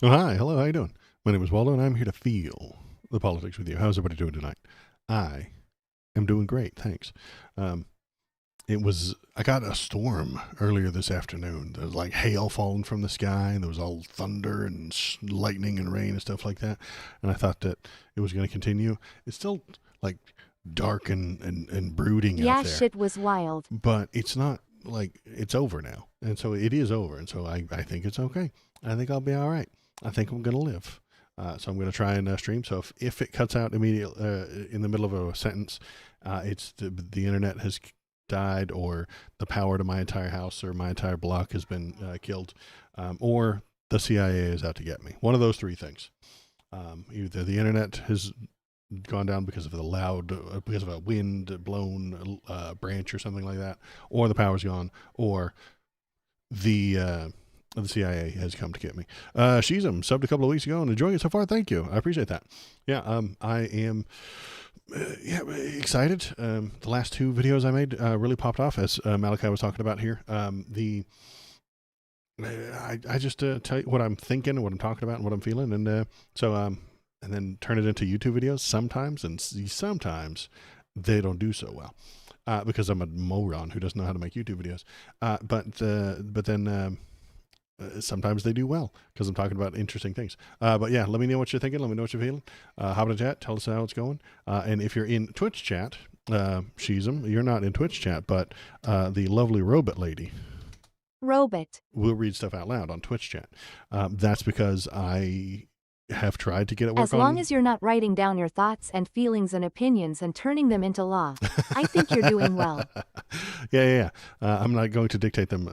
Oh, hi. Hello. How you doing? My name is Waldo, and I'm here to feel the politics with you. How's everybody doing tonight? I am doing great. Thanks. Um, I got a storm earlier this afternoon. There was like hail falling from the sky, and there was all thunder and lightning and rain and stuff like that. And I thought that it was going to continue. It's still like dark and brooding out Yeah, there, shit was wild. but it's not like it's over now. And so it is over. And so I think it's okay. I think I'll be all right. I think I'm going to live. So I'm going to try and stream. So if it cuts out immediately in the middle of a sentence, it's the internet has died, or the power to my entire house or my entire block has been killed, or the CIA is out to get me. One of those three things. Either the internet has gone down because of because of a wind blown branch or something like that, or the power's gone, or the CIA has come to get me. She's subbed a couple of weeks ago and enjoying it so far. Thank you. I appreciate that. Yeah, I am excited. The last two videos I made really popped off, as Malachi was talking about here. I just tell you what I'm thinking and what I'm talking about and what I'm feeling, and and then turn it into YouTube videos sometimes, and sometimes they don't do so well. Because I'm a moron who doesn't know how to make YouTube videos. But then sometimes they do well because I'm talking about interesting things. But yeah, let me know what you're thinking. Let me know what you're feeling. Hop in the chat. Tell us how it's going. And if you're in Twitch chat, you're not in Twitch chat, but the lovely robot lady Robot. will read stuff out loud on Twitch chat. That's because I have tried to get it work As long on. as you're not writing down your thoughts and feelings and opinions and turning them into law, I think you're doing well. Yeah. I'm not going to dictate them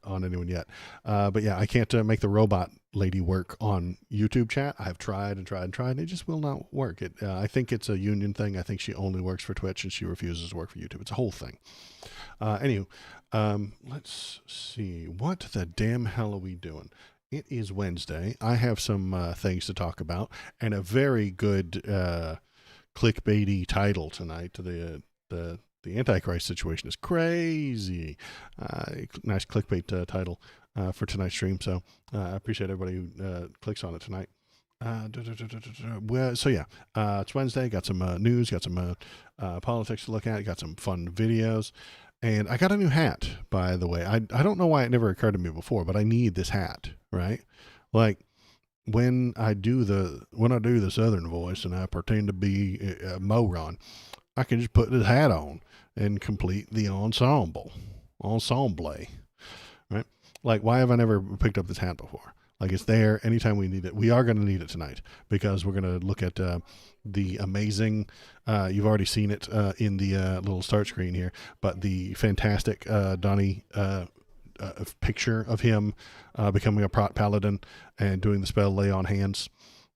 on anyone yet. But yeah, I can't make the robot lady work on YouTube chat. I've tried and tried and tried, and it just will not work. I think it's a union thing. I think she only works for Twitch and she refuses to work for YouTube. It's a whole thing. Anywho, let's see. What the damn hell are we doing? It is Wednesday. I have some things to talk about, and a very good clickbaity title tonight. To the Antichrist situation is crazy. Nice clickbait title for tonight's stream. So I appreciate everybody who clicks on it tonight. Well, so yeah, it's Wednesday. Got some news. Got some politics to look at. Got some fun videos. And I got a new hat, by the way. I don't know why it never occurred to me before, but I need this hat, right? Like when I do the Southern voice and I pretend to be a moron, I can just put this hat on and complete the ensemble, right? Like, why have I never picked up this hat before? Like, it's there anytime we need it. We are going to need it tonight because we're going to look at the amazing, you've already seen it in the little start screen here, but the fantastic Donnie picture of him becoming a prot paladin and doing the spell lay on hands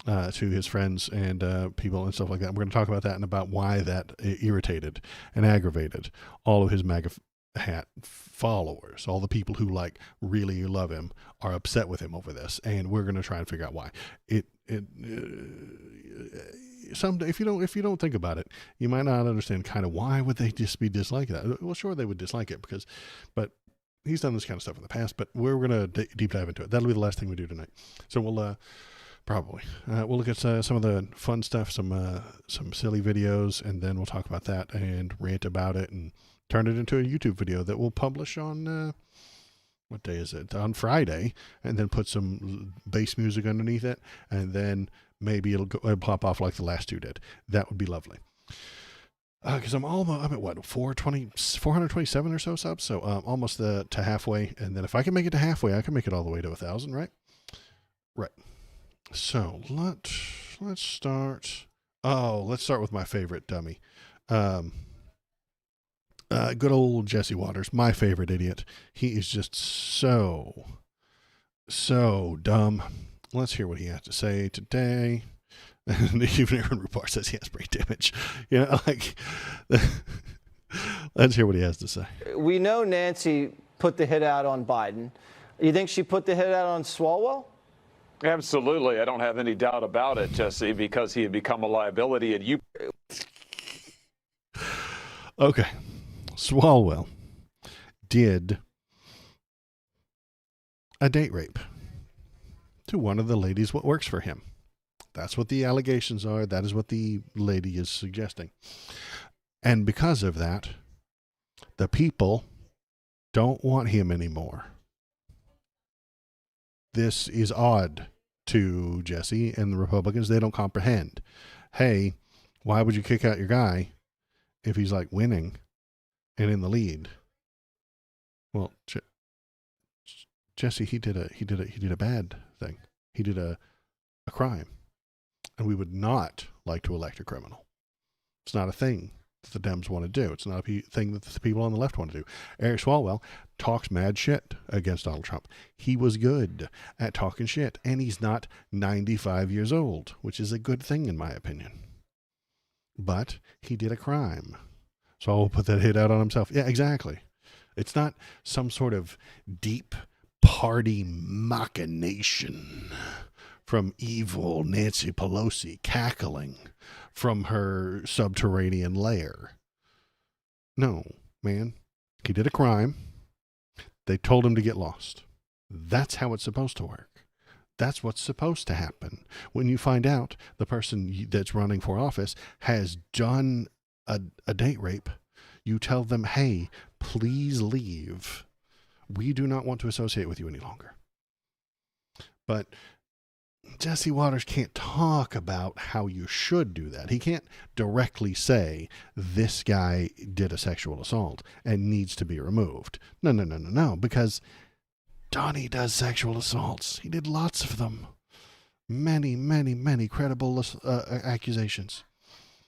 to his friends and people and stuff like that. We're going to talk about that and about why that irritated and aggravated all of his MAGA hat followers. All the people who like really love him are upset with him over this, and we're going to try and figure out why. Someday, if you don't think about it, you might not understand kind of why would they just be disliking that. Well, sure, they would dislike it but he's done this kind of stuff in the past, but we're going to deep dive into it. That'll be the last thing we do tonight. So we'll probably we'll look at some of the fun stuff, some silly videos, and then we'll talk about that and rant about it and turn it into a YouTube video that we'll publish on what day is it? On Friday, and then put some bass music underneath it, and then maybe it'll pop off like the last two did. That would be lovely. Because I'm at what 427 or so subs, so almost to halfway. And then if I can make it to halfway, I can make it all the way to 1,000, right? Right. So let's start. Oh, let's start with my favorite dummy. Good old Jesse Waters, my favorite idiot. He is just so dumb. Let's hear what he has to say today. And even Aaron Rupar says he has brain damage. You know, like, let's hear what he has to say. We know Nancy put the hit out on Biden. You think she put the hit out on Swalwell? Absolutely. I don't have any doubt about it, Jesse, because he had become a liability and you. Okay. Swalwell did a date rape. to one of the ladies what works for him. That's what the allegations are. That is what the lady is suggesting. And because of that, the people don't want him anymore. This is odd to Jesse and the Republicans. They don't comprehend. Hey, why would you kick out your guy if he's like winning and in the lead? Well, Jesse, he did a bad thing. He did a crime. And we would not like to elect a criminal. It's not a thing that the Dems want to do. It's not a thing that the people on the left want to do. Eric Swalwell talks mad shit against Donald Trump. He was good at talking shit, and he's not 95 years old, which is a good thing in my opinion. But he did a crime. So I'll put that hit out on himself. Yeah, exactly. It's not some sort of deep party machination from evil Nancy Pelosi cackling from her subterranean lair. No, man. He did a crime. They told him to get lost. That's how it's supposed to work. That's what's supposed to happen. When you find out the person that's running for office has done a date rape, you tell them, hey, please leave. We do not want to associate with you any longer. But Jesse Waters can't talk about how you should do that. He can't directly say this guy did a sexual assault and needs to be removed. No, because Donnie does sexual assaults. He did lots of them. Many credible accusations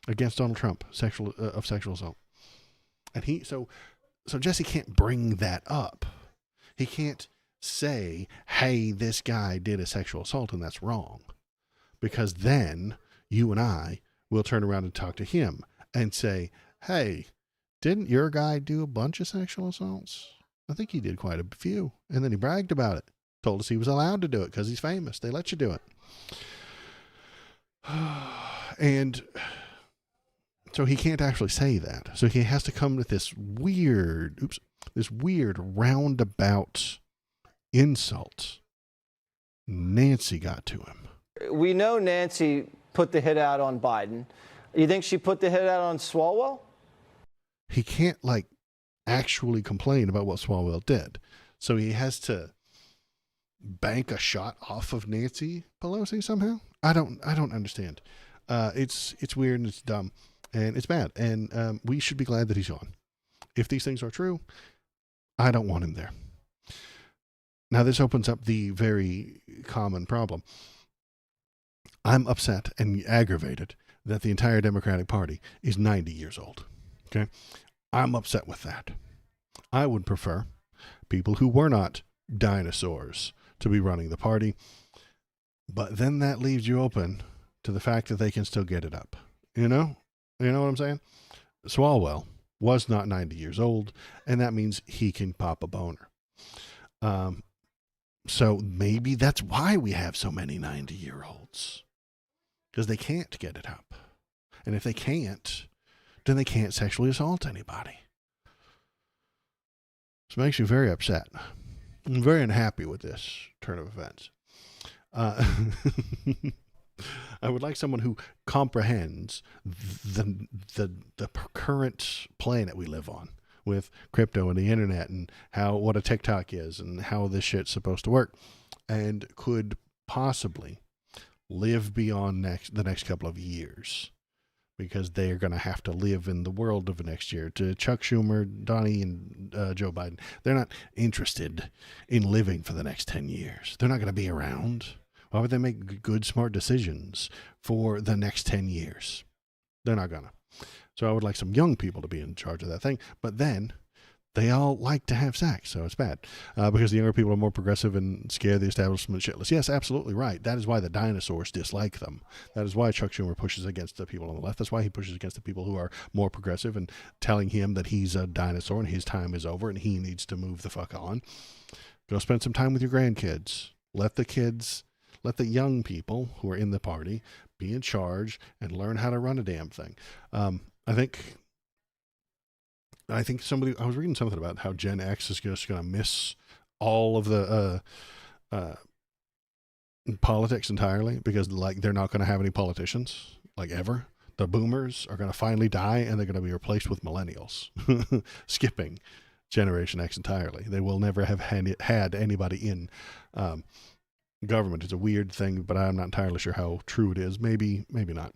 against Donald Trump of sexual assault. And so Jesse can't bring that up. He can't say, hey, this guy did a sexual assault and that's wrong. Because then you and I will turn around and talk to him and say, hey, didn't your guy do a bunch of sexual assaults? I think he did quite a few. And then he bragged about it. Told us he was allowed to do it because he's famous. They let you do it. And so he can't actually say that. So he has to come with this weird roundabout insult. Nancy got to him. We know Nancy put the hit out on Biden. You think she put the hit out on Swalwell? He can't actually complain about what Swalwell did. So he has to bank a shot off of Nancy Pelosi somehow. I don't understand. It's weird and it's dumb and it's bad. And we should be glad that he's gone. If these things are true, I don't want him there. Now, this opens up the very common problem. I'm upset and aggravated that the entire Democratic Party is 90 years old. Okay? I'm upset with that. I would prefer people who were not dinosaurs to be running the party. But then that leaves you open to the fact that they can still get it up. You know what I'm saying? Swalwell was not 90 years old, and that means he can pop a boner. So maybe that's why we have so many 90-year-olds. Because they can't get it up. And if they can't, then they can't sexually assault anybody. This makes me very upset. I'm very unhappy with this turn of events. I would like someone who comprehends the current planet we live on with crypto and the internet and what a TikTok is and how this shit's supposed to work, and could possibly live beyond the next couple of years, because they are going to have to live in the world of the next year. To Chuck Schumer, Donnie, and Joe Biden, they're not interested in living for the next 10 years. They're not going to be around. Why would they make good, smart decisions for the next 10 years? They're not going to. So I would like some young people to be in charge of that thing. But then they all like to have sex, so it's bad. Because the younger people are more progressive and scare the establishment shitless. Yes, absolutely right. That is why the dinosaurs dislike them. That is why Chuck Schumer pushes against the people on the left. That's why he pushes against the people who are more progressive and telling him that he's a dinosaur and his time is over and he needs to move the fuck on. Go spend some time with your grandkids. Let the young people who are in the party be in charge and learn how to run a damn thing. I think I was reading something about how Gen X is just going to miss all of the politics entirely, because like they're not going to have any politicians like ever. The boomers are going to finally die, and they're going to be replaced with millennials, skipping Generation X entirely. They will never have had anybody in government. It's a weird thing, but I'm not entirely sure how true it is. Maybe not.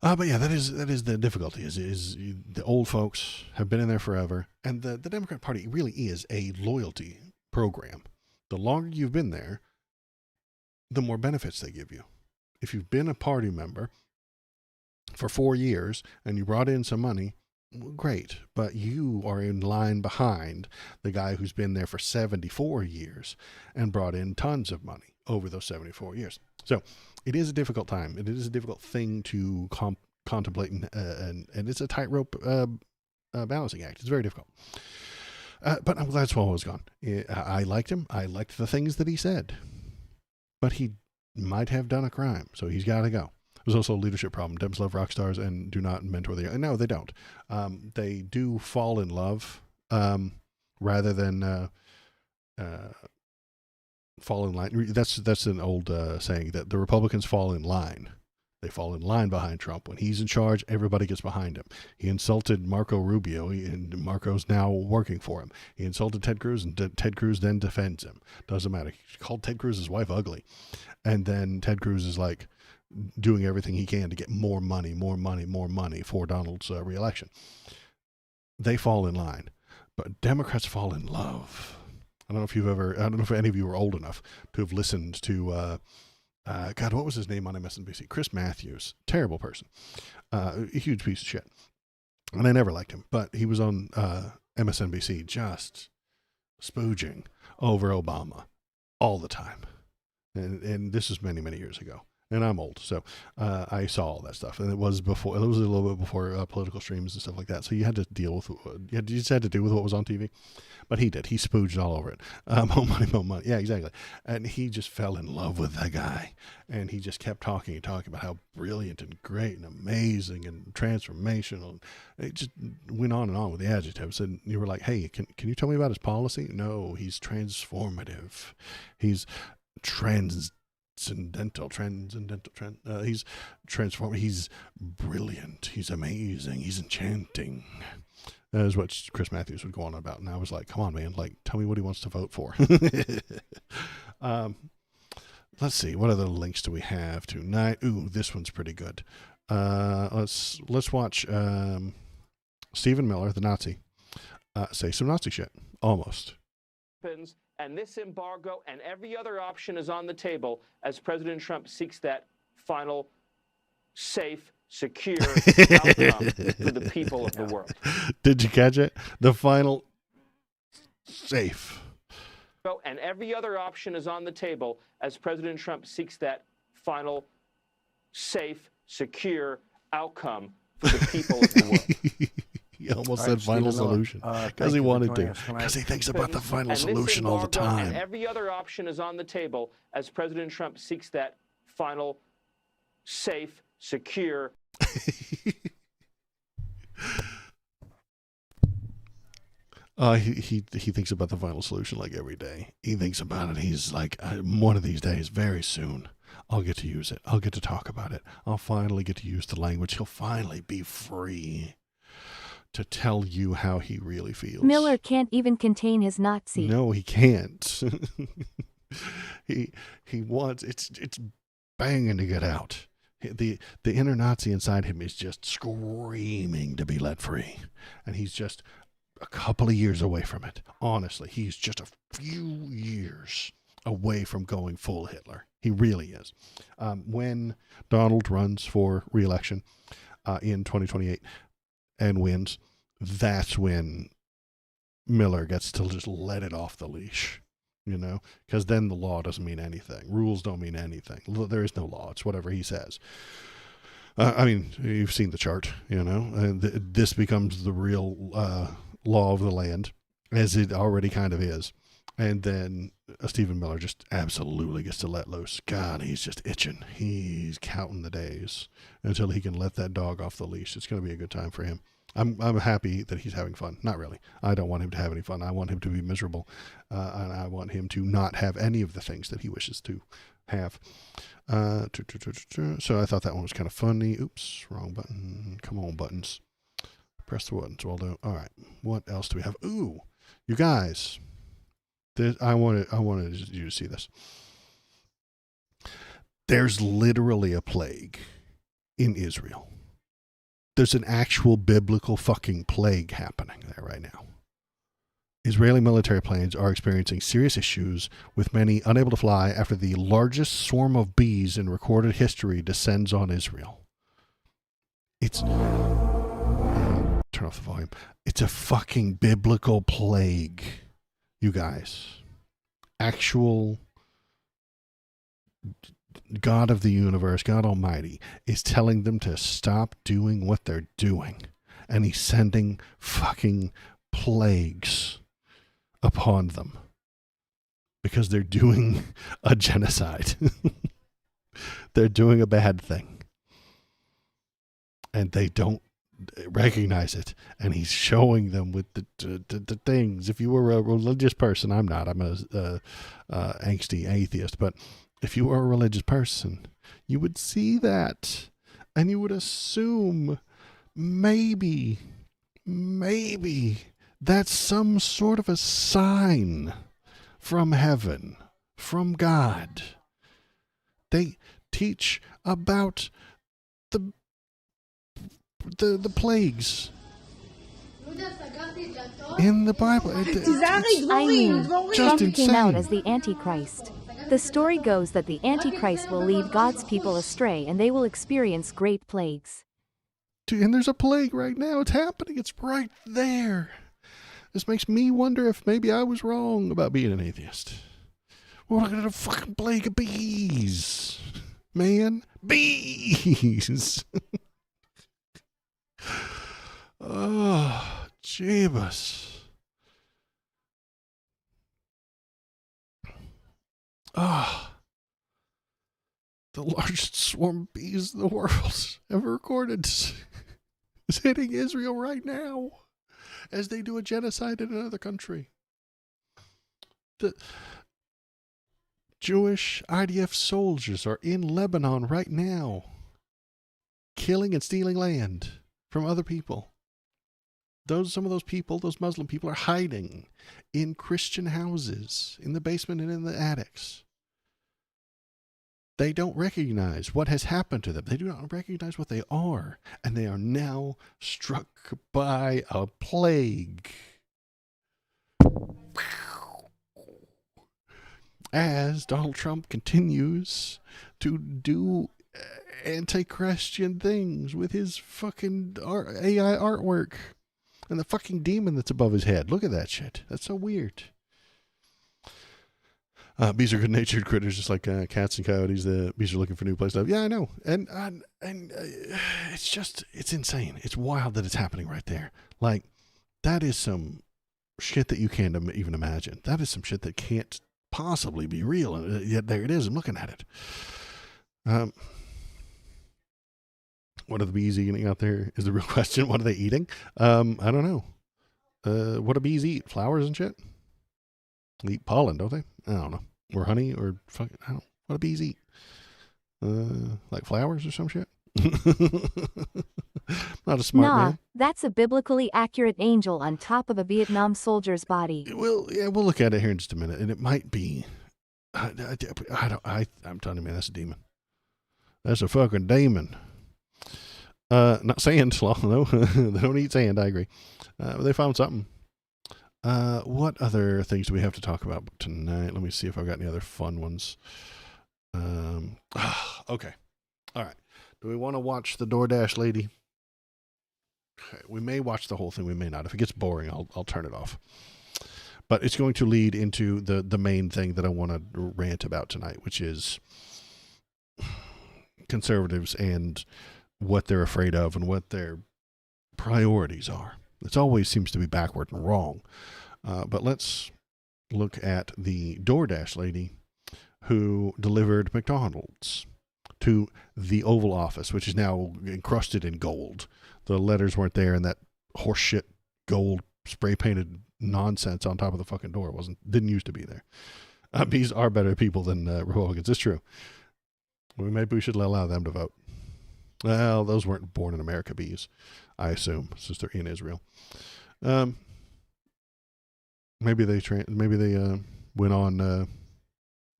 But yeah, that is the difficulty. Is the old folks have been in there forever, and the Democrat Party really is a loyalty program. The longer you've been there, the more benefits they give you. If you've been a party member for 4 years and you brought in some money, great, but you are in line behind the guy who's been there for 74 years and brought in tons of money over those 74 years. So it is a difficult time. It is a difficult thing to contemplate, and it's a tightrope balancing act. It's very difficult. But I'm glad Swalwell was gone. I liked him. I liked the things that he said. But he might have done a crime, so he's got to go. There's also a leadership problem. Dems love rock stars and do not mentor the young. No, they don't. They do fall in love rather than fall in line. That's an old saying that the Republicans fall in line. They fall in line behind Trump. When he's in charge, everybody gets behind him. He insulted Marco Rubio, and Marco's now working for him. He insulted Ted Cruz, and Ted Cruz then defends him. Doesn't matter. He called Ted Cruz's wife ugly. And then Ted Cruz is like doing everything he can to get more money for Donald's reelection. They fall in line. But Democrats fall in love. I don't know if any of you are old enough to have listened to God, what was his name on MSNBC? Chris Matthews. Terrible person. A huge piece of shit. And I never liked him, but he was on MSNBC just spooging over Obama all the time. And this was many, many years ago. And I'm old, so I saw all that stuff. And it was a little bit before political streams and stuff like that. So you had to deal with, you just had to deal with what was on TV. But he did. He spooged all over it. More money. Yeah, exactly. And he just fell in love with that guy. And he just kept talking about how brilliant and great and amazing and transformational. It just went on and on with the adjectives. And you were like, hey, can you tell me about his policy? No, he's transformative. He's transcendental. He's transformative. He's brilliant. He's amazing. He's enchanting. That is what Chris Matthews would go on about. And I was like, come on, man. Like, tell me what he wants to vote for. Let's see. What other links do we have tonight? Ooh, this one's pretty good. Let's watch Stephen Miller, the Nazi, say some Nazi shit. Almost. And this embargo and every other option is on the table as President Trump seeks that final, safe, secure outcome for the people of the world. Did you catch it? The final, safe. And every other option is on the table as President Trump seeks that final, safe, secure outcome for the people of the world. He almost said final solution because he wanted to. Because he thinks about the final solution all the time. And every other option is on the table as President Trump seeks that final, safe, secure. He thinks about the final solution like every day. He thinks about it. He's like, one of these days, very soon, I'll get to use it. I'll get to talk about it. I'll finally get to use the language. He'll finally be free to tell you how he really feels. Miller can't even contain his Nazi. No, he can't. he wants, it's banging to get out. The inner Nazi inside him is just screaming to be let free. And he's just a couple of years away from it. Honestly, he's just a few years away from going full Hitler. He really is. When Donald runs for re-election in 2028 and wins, that's when Miller gets to just let it off the leash, you know, because then the law doesn't mean anything. Rules don't mean anything. There is no law. It's whatever he says. I mean, you've seen the chart, you know, and this becomes the real law of the land, as it already kind of is. And then Stephen Miller just absolutely gets to let loose. God, he's just itching. He's counting the days until he can let that dog off the leash. It's going to be a good time for him. I'm happy that he's having fun. Not really. I don't want him to have any fun. I want him to be miserable, and I want him to not have any of the things that he wishes to have. So I thought that one was kind of funny. Oops, wrong button. Come on, buttons. Press the buttons, Waldo. All right. What else do we have? Ooh, you guys. I wanted you to see this. There's literally a plague in Israel. There's an actual biblical fucking plague happening there right now. Israeli military planes are experiencing serious issues, with many unable to fly after the largest swarm of bees in recorded history descends on Israel. It's... turn off the volume. It's a fucking biblical plague, you guys. Actual God of the universe, God Almighty, is telling them to stop doing what they're doing. And he's sending fucking plagues upon them because they're doing a genocide. They're doing a bad thing. And they don't recognize it, and he's showing them with the things. If you were a religious person, I'm not. I'm a angsty atheist, but if you were a religious person, you would see that, and you would assume maybe that's some sort of a sign from heaven, from God. They teach about the plagues in the Bible. Just Trump came insane. out as the Antichrist. The story goes that the Antichrist will lead God's people astray and they will experience great plagues. Dude, and there's a plague right now. It's happening. It's right there. This makes me wonder if maybe I was wrong about being an atheist. We're looking at a fucking plague of bees. Man, bees. Oh, Jeebus. Ah, the largest swarm of bees the world's ever recorded is hitting Israel right now as they do a genocide in another country. The Jewish IDF soldiers are in Lebanon right now, killing and stealing land from other people. Some of those people, those Muslim people, are hiding in Christian houses, in the basement and in the attics. They don't recognize what has happened to them. They do not recognize what they are. And they are now struck by a plague. As Donald Trump continues to do anti-Christian things with his fucking AI artwork. And the fucking demon that's above his head. Look at that shit. That's so weird. Bees are good-natured critters, just like cats and coyotes. The bees are looking for new places. Yeah, I know. And it's insane. It's wild that it's happening right there. Like, that is some shit that you can't even imagine. That is some shit that can't possibly be real. And yet there it is. I'm looking at it. What are the bees eating out there is the real question. What are they eating? I don't know. What do bees eat? Flowers and shit? They eat pollen, don't they? I don't know. Or honey or fucking, I don't know. What do bees eat? Like flowers or some shit? Not a smart man. That's a biblically accurate angel on top of a Vietnam soldier's body. Well, yeah, we'll look at it here in just a minute. And it might be, I'm telling you, man, that's a demon. That's a fucking demon. Not sand, sloth, no. They don't eat sand, I agree. They found something. What other things do we have to talk about tonight? Let me see if I've got any other fun ones. Okay. All right. Do we want to watch the DoorDash lady? Okay. We may watch the whole thing. We may not. If it gets boring, I'll turn it off. But it's going to lead into the main thing that I want to rant about tonight, which is conservatives and what they're afraid of and what their priorities are. It always seems to be backward and wrong. But let's look at the DoorDash lady who delivered McDonald's to the Oval Office, which is now encrusted in gold. The letters weren't there, and that horseshit gold spray painted nonsense on top of the fucking door. Didn't used to be there. Bees are better people than Republicans. It's true. Maybe we should allow them to vote. Well, those weren't born in America bees, I assume, since they're in Israel. Maybe they went on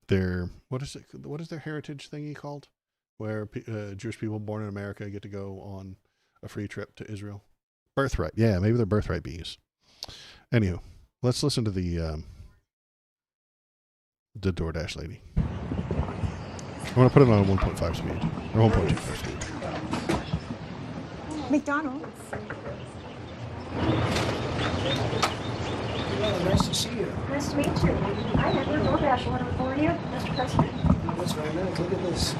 their what is their heritage thingy called, where Jewish people born in America get to go on a free trip to Israel. Birthright, yeah, maybe they're birthright bees. Anywho, let's listen to the DoorDash lady. I'm gonna put it on 1.5 speed or 1.25 speed. McDonald's. Well, nice to see you. Nice to meet you. I have your DoorDash order for you, Mr. President. That's right, look at this.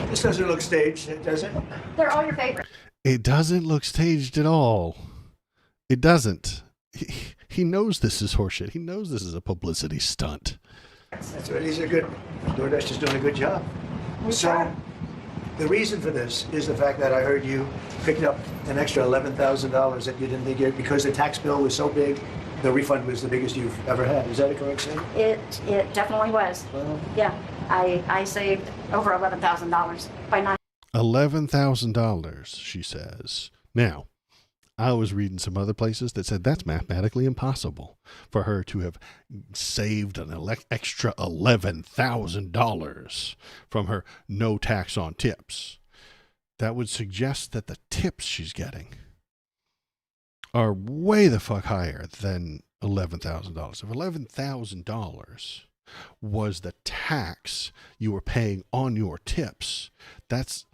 This doesn't look staged, does it? They're all your favorite. It doesn't look staged at all. It doesn't. He knows this is horseshit. He knows this is a publicity stunt. That's right, these are good. DoorDash is doing a good job. So, the reason for this is the fact that I heard you picked up an extra $11,000 that you didn't think you, because the tax bill was so big, the refund was the biggest you've ever had. Is that a correct statement? It definitely was. Well, Yeah, I saved over $11,000 by not. $11,000, she says. Now, I was reading some other places that said that's mathematically impossible for her to have saved an extra $11,000 from her no tax on tips. That would suggest that the tips she's getting are way the fuck higher than $11,000. If $11,000 was the tax you were paying on your tips, that's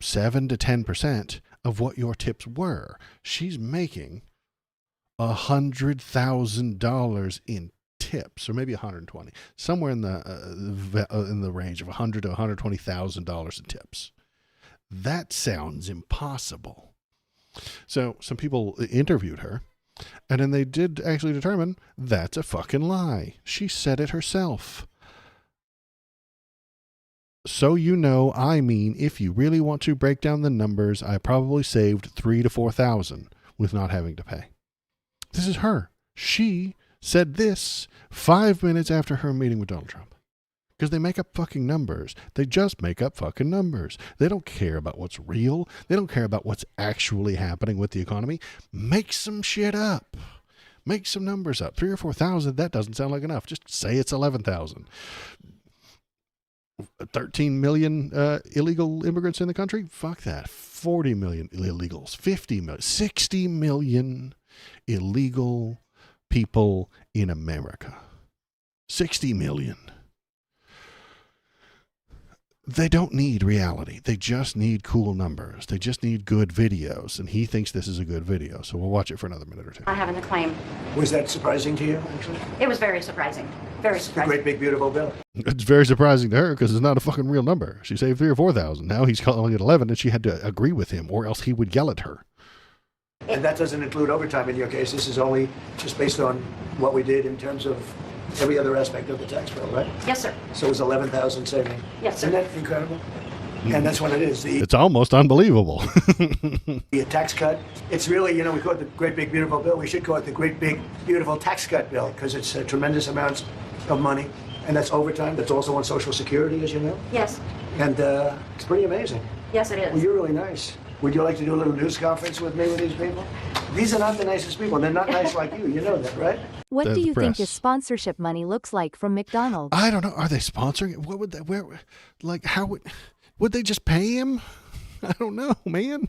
7 to 10% of what your tips were. She's making $100,000 in tips, or maybe 120, somewhere in the range of $100,000 to $120,000 in tips. That sounds impossible. So some people interviewed her, and then they did actually determine that's a fucking lie. She said it herself. So you know, I mean, if you really want to break down the numbers, I probably saved $3,000 to $4,000 with not having to pay. This is her. She said this 5 minutes after her meeting with Donald Trump. Because they make up fucking numbers. They just make up fucking numbers. They don't care about what's real. They don't care about what's actually happening with the economy. Make some shit up. Make some numbers up. 3,000 or 4,000, that doesn't sound like enough. Just say it's 11,000. 13 million illegal immigrants in the country? Fuck that. 40 million illegals. 50 million. 60 million illegal people in America. 60 million. They don't need reality. They just need cool numbers. They just need good videos. And he thinks this is a good video. So we'll watch it for another minute or two. I haven't a claim. was that surprising to you, actually? It was very surprising. Very The surprising. great big beautiful bill. It's very surprising to her because it's not a fucking real number. She saved 3,000 or 4,000. Now he's calling it 11, and she had to agree with him, or else he would yell at her. And that doesn't include overtime in your case. This is only just based on what we did in terms of every other aspect of the tax bill, right? Yes, sir. So it was 11,000 saving. Yes, sir. Isn't that incredible? And that's what it is. It's almost unbelievable. The tax cut. It's really, you know, we call it the great big beautiful bill. We should call it the great big beautiful tax cut bill because it's tremendous amounts of money. And that's overtime. That's also on Social Security, as you know. Yes. And it's pretty amazing. Yes, it Well, is. you're really nice. Would you like to do a little news conference with me with these people? These are not the nicest people. They're not nice like you. You know that, right? What The do you think press. his sponsorship money looks like from McDonald's? I don't know. Are they sponsoring it? What would they, how would they just pay him? I don't know, man.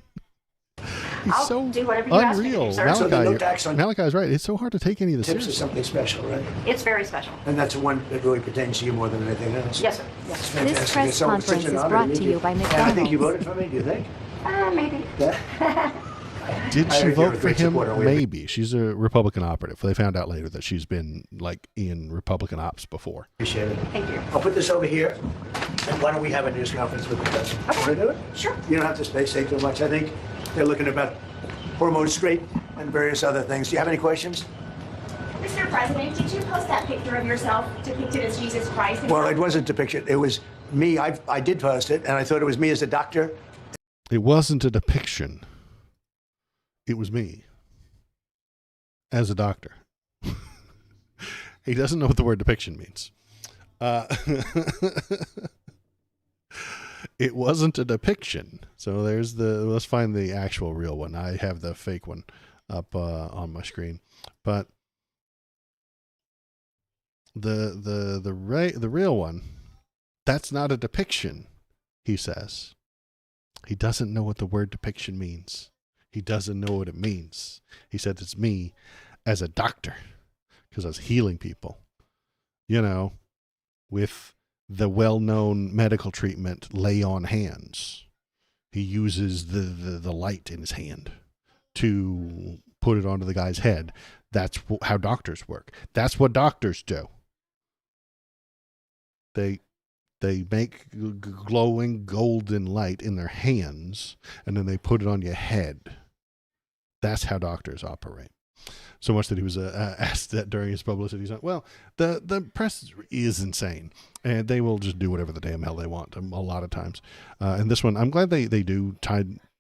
He's I'll so do whatever you ask me to do, unreal. sir. So there's no tax on Malachi's right. It's so hard to take any of this tips is seriously. something special, right? It's very special. And that's one that really pertains to you more than anything else. Yes, sir. Yes. It's Sir. fantastic. This press It's so- it's such conference an is honor brought meet to you by And I think you McDonald's. voted for me, do you think? Maybe. Yeah? Did I she heard you're a vote for great him? supporter. Maybe. She's a Republican operative. They found out later that she's been like in Republican ops before. Appreciate it. Thank you. I'll put this over here. And why don't we have a news conference with the president? Want to do it? Sure. You don't have to say too much. I think they're looking about hormone straight and various other things. Do you have any questions? Mr. President, did you post that picture of yourself depicted as Jesus Christ? Well, it wasn't depicted. It was me. I did post it, and I thought it was me as a doctor. It wasn't a depiction. It was me. as a doctor. He doesn't know what the word depiction means. It wasn't a depiction. So let's find the actual real one. I have the fake one up on my screen. But the real one, that's not a depiction, he says. He doesn't know what the word depiction means. He doesn't know what it means. He said it's me as a doctor because I was healing people, with the well-known medical treatment, lay on hands. He uses the light in his hand to put it onto the guy's head. That's how doctors work. That's what doctors do. They make glowing golden light in their hands, and then they put it on your head. That's how doctors operate. So much that he was asked that during his publicity. He's like, well, the press is insane, and they will just do whatever the damn hell they want a lot of times. And this one, I'm glad they do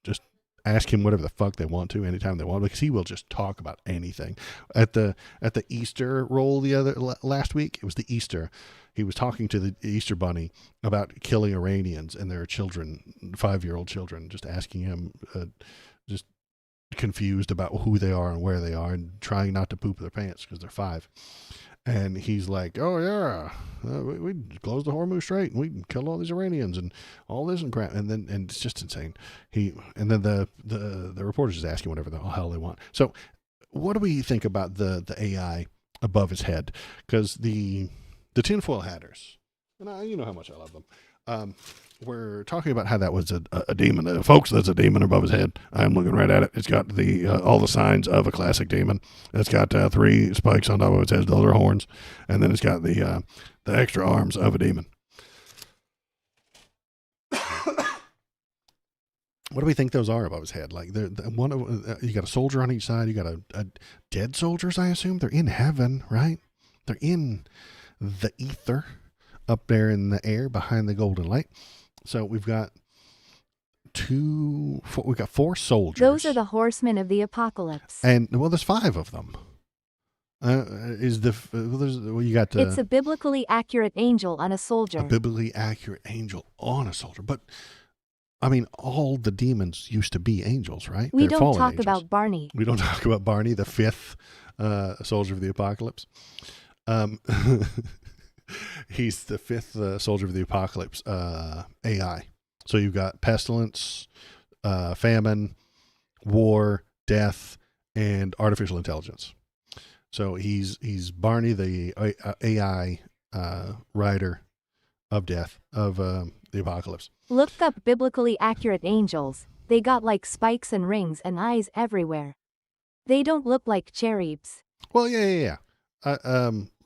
just ask him whatever the fuck they want to anytime they want, because he will just talk about anything. At the Easter roll last week, it was the Easter. He was talking to the Easter Bunny about killing Iranians and their children, 5-year-old children, just asking him, just confused about who they are and where they are, and trying not to poop their pants because they're 5. And he's like, oh yeah, we closed the Hormuz Strait and we killed all these Iranians and all this and crap. And it's just insane. And then the reporters just asking whatever the hell they want. So what do we think about the AI above his head? Because the tinfoil hatters, and you know how much I love them. We're talking about how that was a demon. Folks, that's a demon above his head. I'm looking right at it. It's got all the signs of a classic demon. It's got 3 spikes on top of its head. Those are horns. And then it's got the extra arms of a demon. What do we think those are above his head? Like, you got a soldier on each side. You got a dead soldiers, I assume. They're in heaven, right? They're in the ether up there in the air behind the golden light. So we've got 4 soldiers. Those are the horsemen of the apocalypse. And there's 5 of them. You got it's a biblically accurate angel on a soldier. A biblically accurate angel on a soldier. But I mean, all the demons used to be angels, right? We don't talk about Barney. We don't talk about Barney, the 5th soldier of the apocalypse. He's the 5th soldier of the apocalypse AI. So you've got pestilence, famine, war, death, and artificial intelligence. So he's Barney, the AI rider of death, of the apocalypse. Look up biblically accurate angels. They got like spikes and rings and eyes everywhere. They don't look like cherubs. Well, yeah.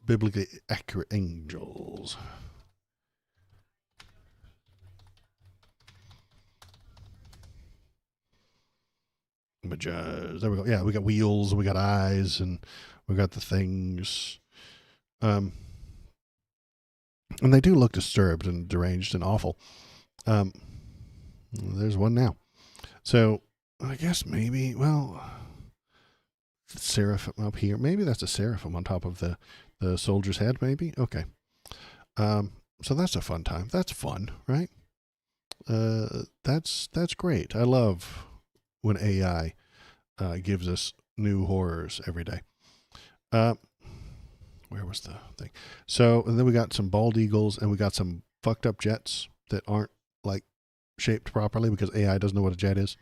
Biblically accurate angels. There we go. Yeah, we got wheels, we got eyes, and we got the things. And they do look disturbed and deranged and awful. There's one now. So I guess maybe, seraphim up here. Maybe that's a seraphim on top of the soldier's head, maybe? Okay. So that's a fun time. That's fun, right? That's great. I love when AI gives us new horrors every day. Where was the thing? So, and then we got some bald eagles, and we got some fucked up jets that aren't like shaped properly because AI doesn't know what a jet is.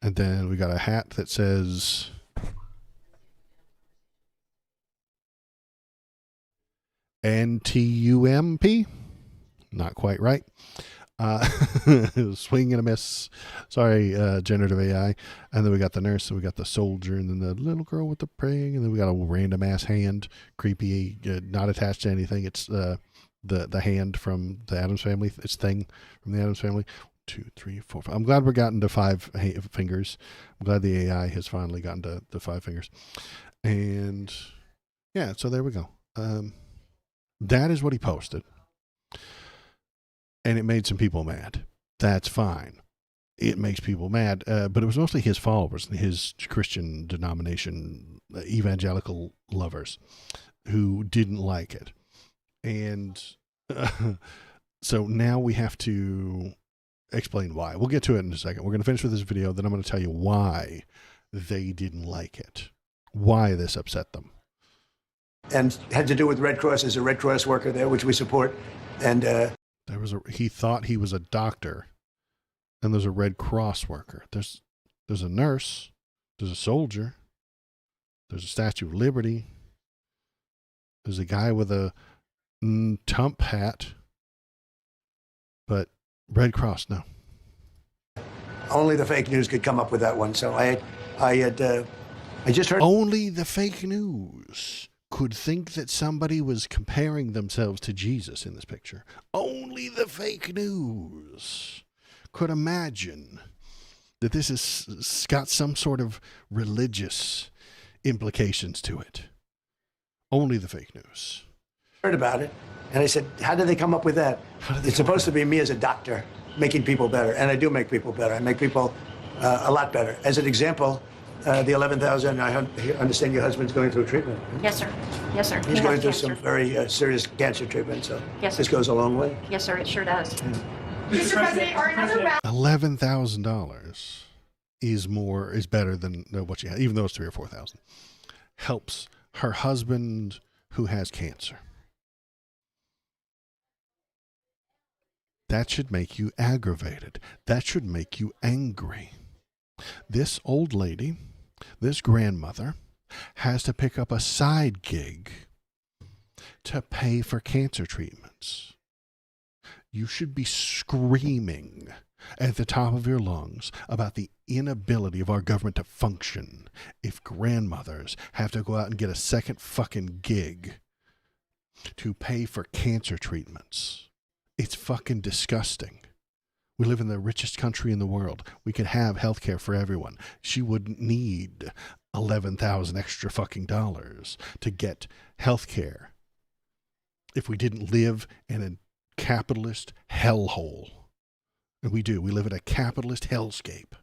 And then we got a hat that says NTUMP. Not quite right. Swing and a miss. Sorry, generative AI. And then we got the nurse, and we got the soldier, and then the little girl with the praying, and then we got a random ass hand, creepy, not attached to anything. It's the hand from the Addams Family. It's Thing from the Addams Family. 2, 3, 4, 5. I'm glad we're gotten to 5 fingers. I'm glad the AI has finally gotten to the 5 fingers. And yeah, so there we go. That is what he posted. And it made some people mad. That's fine. it makes people mad. But it was mostly his followers, his Christian denomination, evangelical lovers, who didn't like it. And so now we have to explain why. We'll get to it in a second. We're going to finish with this video, then I'm going to tell you why they didn't like it, why this upset them. And had to do with Red Cross. There's a Red Cross worker there, which we support. And he thought he was a doctor, and there's a Red Cross worker. There's a nurse, there's a soldier, there's a Statue of Liberty, there's a guy with a Trump hat, but Red Cross, no. Only the fake news could come up with that one. So I just heard. Only the fake news could think that somebody was comparing themselves to Jesus in this picture. Only the fake news could imagine that this has got some sort of religious implications to it. Only the fake news. Heard about it, and I said, how did they come up with that? It's supposed to be me as a doctor making people better, and I do make people better. I make people a lot better. As an example, the 11,000, I understand your husband's going through treatment. Yes, sir. Yes, sir. He's going through some very serious cancer treatment, so Yes, sir. this goes a long way. Yes, sir. It sure does. Mr. President, are another round. $11,000 is better than what she had, even though it's 3,000 or 4,000. Helps her husband who has cancer. That should make you aggravated. That should make you angry. This old lady, this grandmother, has to pick up a side gig to pay for cancer treatments. You should be screaming at the top of your lungs about the inability of our government to function if grandmothers have to go out and get a second fucking gig to pay for cancer treatments. It's fucking disgusting. We live in the richest country in the world. We could have health care for everyone. She wouldn't need 11,000 extra fucking dollars to get health care if we didn't live in a capitalist hellhole. And we do. We live in a capitalist hellscape.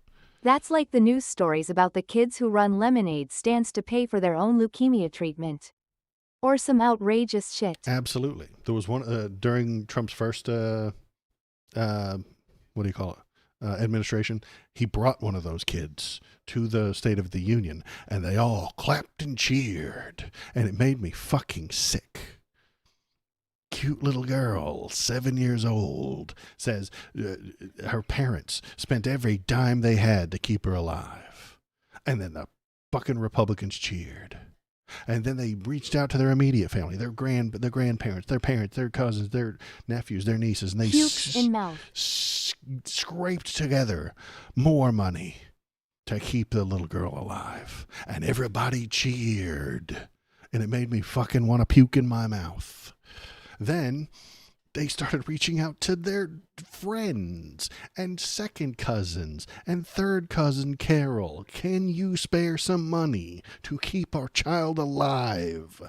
That's like the news stories about the kids who run lemonade stands to pay for their own leukemia treatment. Or some outrageous shit. Absolutely. There was one during Trump's first, administration. He brought one of those kids to the State of the Union, and they all clapped and cheered, and it made me fucking sick. Cute little girl, 7 years old, says her parents spent every dime they had to keep her alive. And then the fucking Republicans cheered. And then they reached out to their immediate family, their grandparents, their parents, their cousins, their nephews, their nieces, and they scraped together more money to keep the little girl alive. And everybody cheered. And it made me fucking want to puke in my mouth. Then they started reaching out to their friends and second cousins and third cousin Carol. Can you spare some money to keep our child alive?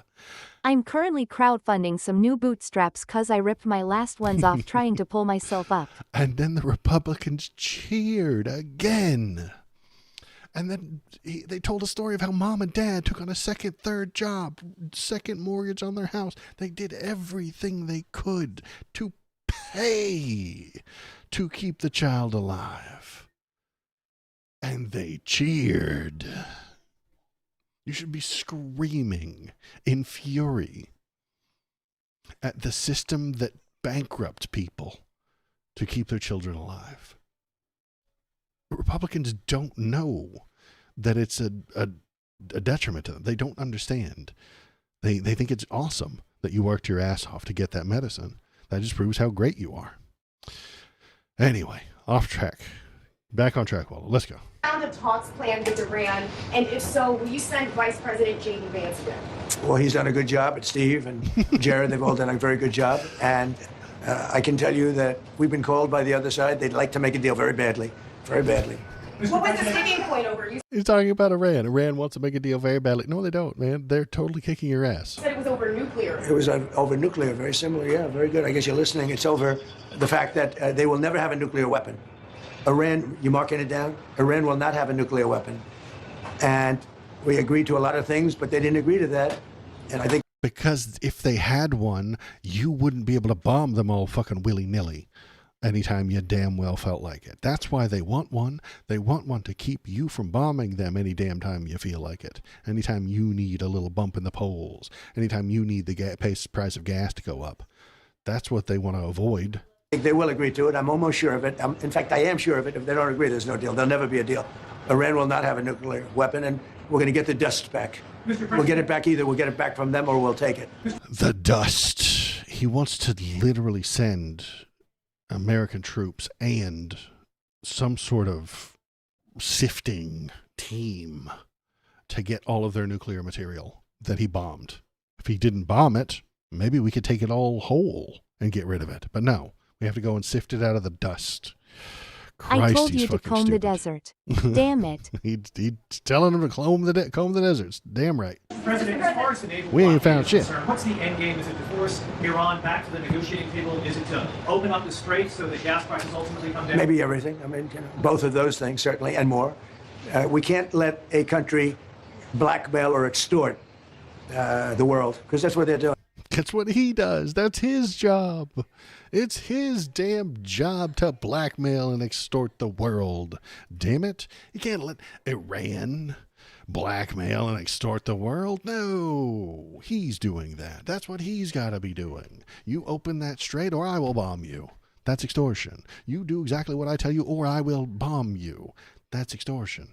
I'm currently crowdfunding some new bootstraps cause I ripped my last ones off trying to pull myself up. And then the Republicans cheered again. And then they told a story of how mom and dad took on a second, third job, second mortgage on their house. They did everything they could to pay to keep the child alive. And they cheered. You should be screaming in fury at the system that bankrupts people to keep their children alive. Republicans don't know that it's a detriment to them. They don't understand. They think it's awesome that you worked your ass off to get that medicine. That just proves how great you are. Anyway, off track. Back on track, Waldo. Let's go. Round of talks planned with Iran, and if so, will you send Vice President J.D. Vance again? Well, he's done a good job, and Steve and Jared, they've all done a very good job. And I can tell you that we've been called by the other side. They'd like to make a deal very badly. Very badly. What was the sticking point over? You He's talking about Iran. Iran wants to make a deal very badly. No, they don't, man. They're totally kicking your ass. said it was over nuclear. It was over nuclear, very similar, yeah, very good. I guess you're listening. It's over the fact that they will never have a nuclear weapon. Iran, you marking it down? Iran will not have a nuclear weapon. And we agreed to a lot of things, but they didn't agree to that. And I think because if they had one, you wouldn't be able to bomb them all fucking willy-nilly anytime you damn well felt like it. That's why they want one. They want one to keep you from bombing them any damn time you feel like it. Anytime you need a little bump in the polls. Anytime you need the price of gas to go up. That's what they want to avoid. they will agree to it. I'm almost sure of it. In fact, I am sure of it. If they don't agree, there's no deal. There'll never be a deal. Iran will not have a nuclear weapon, and we're going to get the dust back. We'll get it back either. We'll get it back from them or we'll take it. The dust. He wants to literally send American troops and some sort of sifting team to get all of their nuclear material that he bombed. If he didn't bomb it, maybe we could take it all whole and get rid of it. But no, we have to go and sift it out of the dust. Christ, I told he's you to fucking comb the stupid. desert. Damn it. He's telling him to comb the deserts. Damn right. President, as far as the naval We ain't found blockade is shit. concerned, what's the end game? Is it to force Iran back to the negotiating table? Is it to open up the straits so that gas prices ultimately come down? Maybe everything. I mean, both of those things, certainly, and more. We can't let a country blackmail or extort the world, because that's what they're doing. That's what he does. That's his job. It's his damn job to blackmail and extort the world. Damn it. You can't let Iran blackmail and extort the world. No, he's doing that. That's what he's got to be doing. You open that strait or I will bomb you. That's extortion. You do exactly what I tell you or I will bomb you. That's extortion.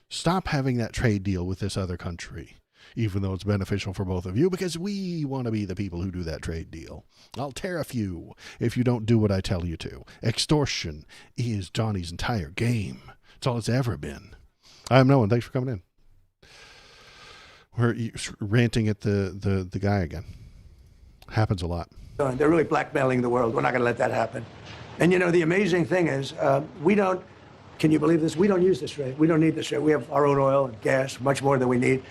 Stop having that trade deal with this other country, even though it's beneficial for both of you, because we want to be the people who do that trade deal. I'll tariff you if you don't do what I tell you to. Extortion is Johnny's entire game. It's all it's ever been. I'm Noah. Thanks for coming in. We're ranting at the guy again. Happens a lot. They're really blackmailing the world. We're not going to let that happen. And you know, the amazing thing is, we don't, can you believe this? We don't use this strait. We don't need this strait. We have our own oil and gas, much more than we need.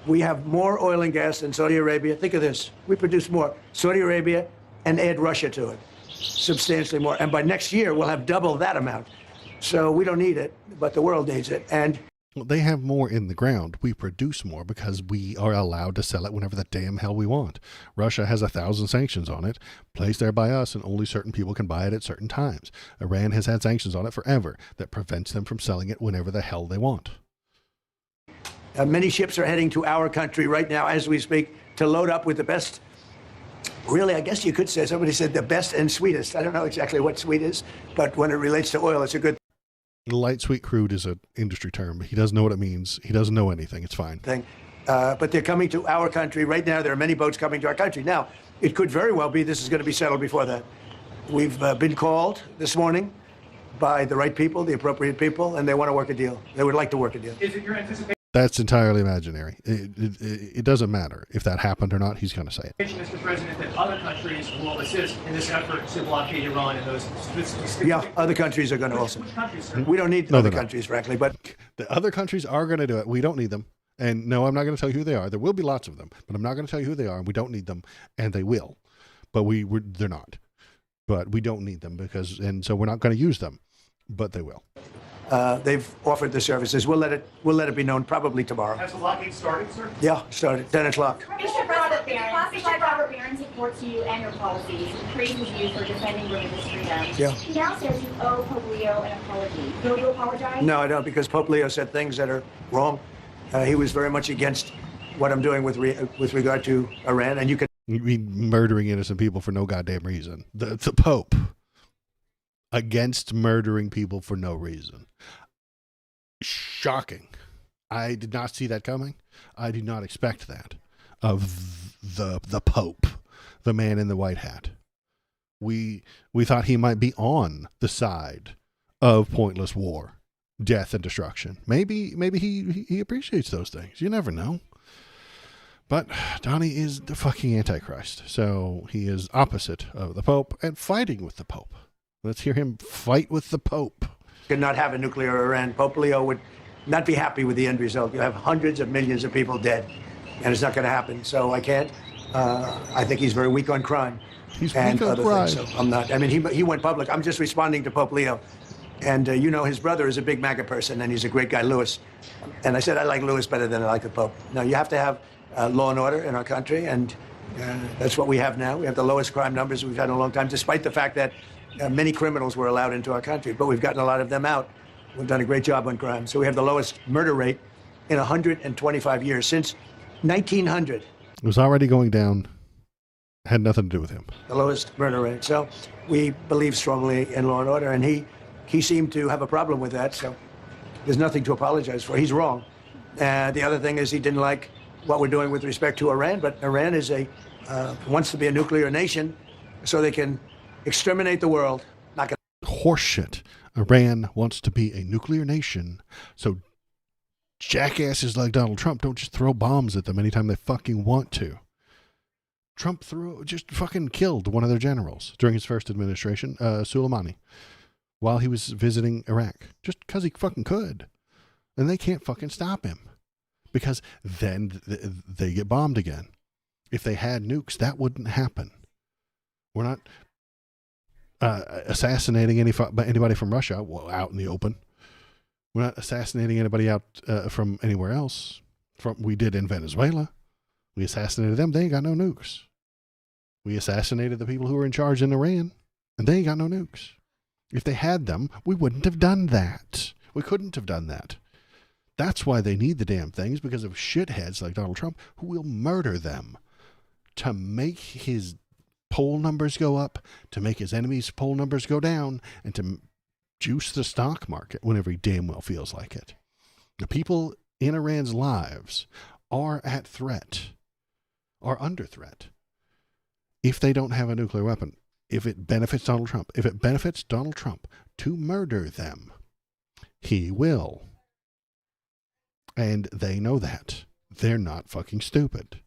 We have more oil and gas than Saudi Arabia. Think of this. We produce more. Saudi Arabia and add Russia to it. Substantially more. And by next year, we'll have double that amount. So we don't need it, but the world needs it. And Well, they have more in the ground. We produce more because we are allowed to sell it whenever the damn hell we want. Russia has 1,000 sanctions on it, placed there by us, and only certain people can buy it at certain times. Iran has had sanctions on it forever that prevents them from selling it whenever the hell they want. many ships are heading to our country right now as we speak to load up with the best. Really, I guess you could say, somebody said the best and sweetest. I don't know exactly what sweet is, but when it relates to oil, it's a good Light sweet crude is an industry term. He doesn't know what it means. He doesn't know anything. It's fine. thing. But they're coming to our country right now. There are many boats coming to our country. Now, it could very well be this is going to be settled before that. We've been called this morning by the right people, the appropriate people, and they want to work a deal. They would like to work a deal. Is it your anticipation, That's entirely imaginary. It doesn't matter if that happened or not. He's going to say it. Mr. President, that other countries will assist in this effort to blockade Iran and those specific? Yeah, other countries are going to also. Which countries, sir? We don't need No, other they're not. countries, frankly, but The other countries are going to do it. We don't need them. And no, I'm not going to tell you who they are. There will be lots of them, but I'm not going to tell you who they are. And we don't need them, and they will. But they're not. But we don't need them and so we're not going to use them, but they will. they've offered the services. We'll let it be known probably tomorrow. Has the blockade started, sir? Yeah, started 10 o'clock. Mr. Robert Barron supports you and your policies and praises you for defending religious freedom. Yeah. He now says you owe Pope Leo an apology. Will you apologize? No, I don't, because Pope Leo said things that are wrong. He was very much against what I'm doing with regard to Iran, and you can. You mean murdering innocent people for no goddamn reason. The Pope against murdering people for no reason. Shocking. I did not see that coming. I did not expect that of the Pope, the man in the white hat. We thought he might be on the side of pointless war, death and destruction. Maybe he appreciates those things. You never know. But Donnie is the fucking Antichrist. So he is opposite of the Pope and fighting with the Pope. Let's hear him fight with the Pope. Could not have a nuclear Iran. Pope Leo would not be happy with the end result. You have hundreds of millions of people dead, and it's not going to happen. So I can't. I think he's very weak on crime. He's and weak on other crime. things. So I'm not. I mean, he went public. I'm just responding to Pope Leo. And you know, his brother is a big MAGA person, and he's a great guy, Lewis. And I said, I like Lewis better than I like the Pope. Now, you have to have law and order in our country, and that's what we have now. We have the lowest crime numbers we've had in a long time, despite the fact that many criminals were allowed into our country. But we've gotten a lot of them out. We've done a great job on crime. So we have the lowest murder rate in 125 years, since 1900. It was already going down. Had nothing to do with him. The lowest murder rate. So we believe strongly in law and order, and he seemed to have a problem with that, so there's nothing to apologize for. He's wrong. The other thing is he didn't like what we're doing with respect to Iran, but Iran is wants to be a nuclear nation so they can exterminate the world. Not gonna Horseshit. Iran wants to be a nuclear nation, so jackasses like Donald Trump don't just throw bombs at them anytime they fucking want to. Trump just fucking killed one of their generals during his first administration, Soleimani, while he was visiting Iraq, just because he fucking could. And they can't fucking stop him, because then they get bombed again. If they had nukes, that wouldn't happen. We're not assassinating anybody from Russia out in the open. We're not assassinating anybody out from anywhere else. We did in Venezuela. We assassinated them. They ain't got no nukes. We assassinated the people who were in charge in Iran, and they ain't got no nukes. If they had them, we wouldn't have done that. We couldn't have done that. That's why they need the damn things, because of shitheads like Donald Trump who will murder them to make his poll numbers go up, to make his enemies' poll numbers go down, and to juice the stock market whenever he damn well feels like it. The people in Iran's lives are at threat, are under threat, if they don't have a nuclear weapon. If it benefits Donald Trump, to murder them, he will. And they know that. They're not fucking stupid.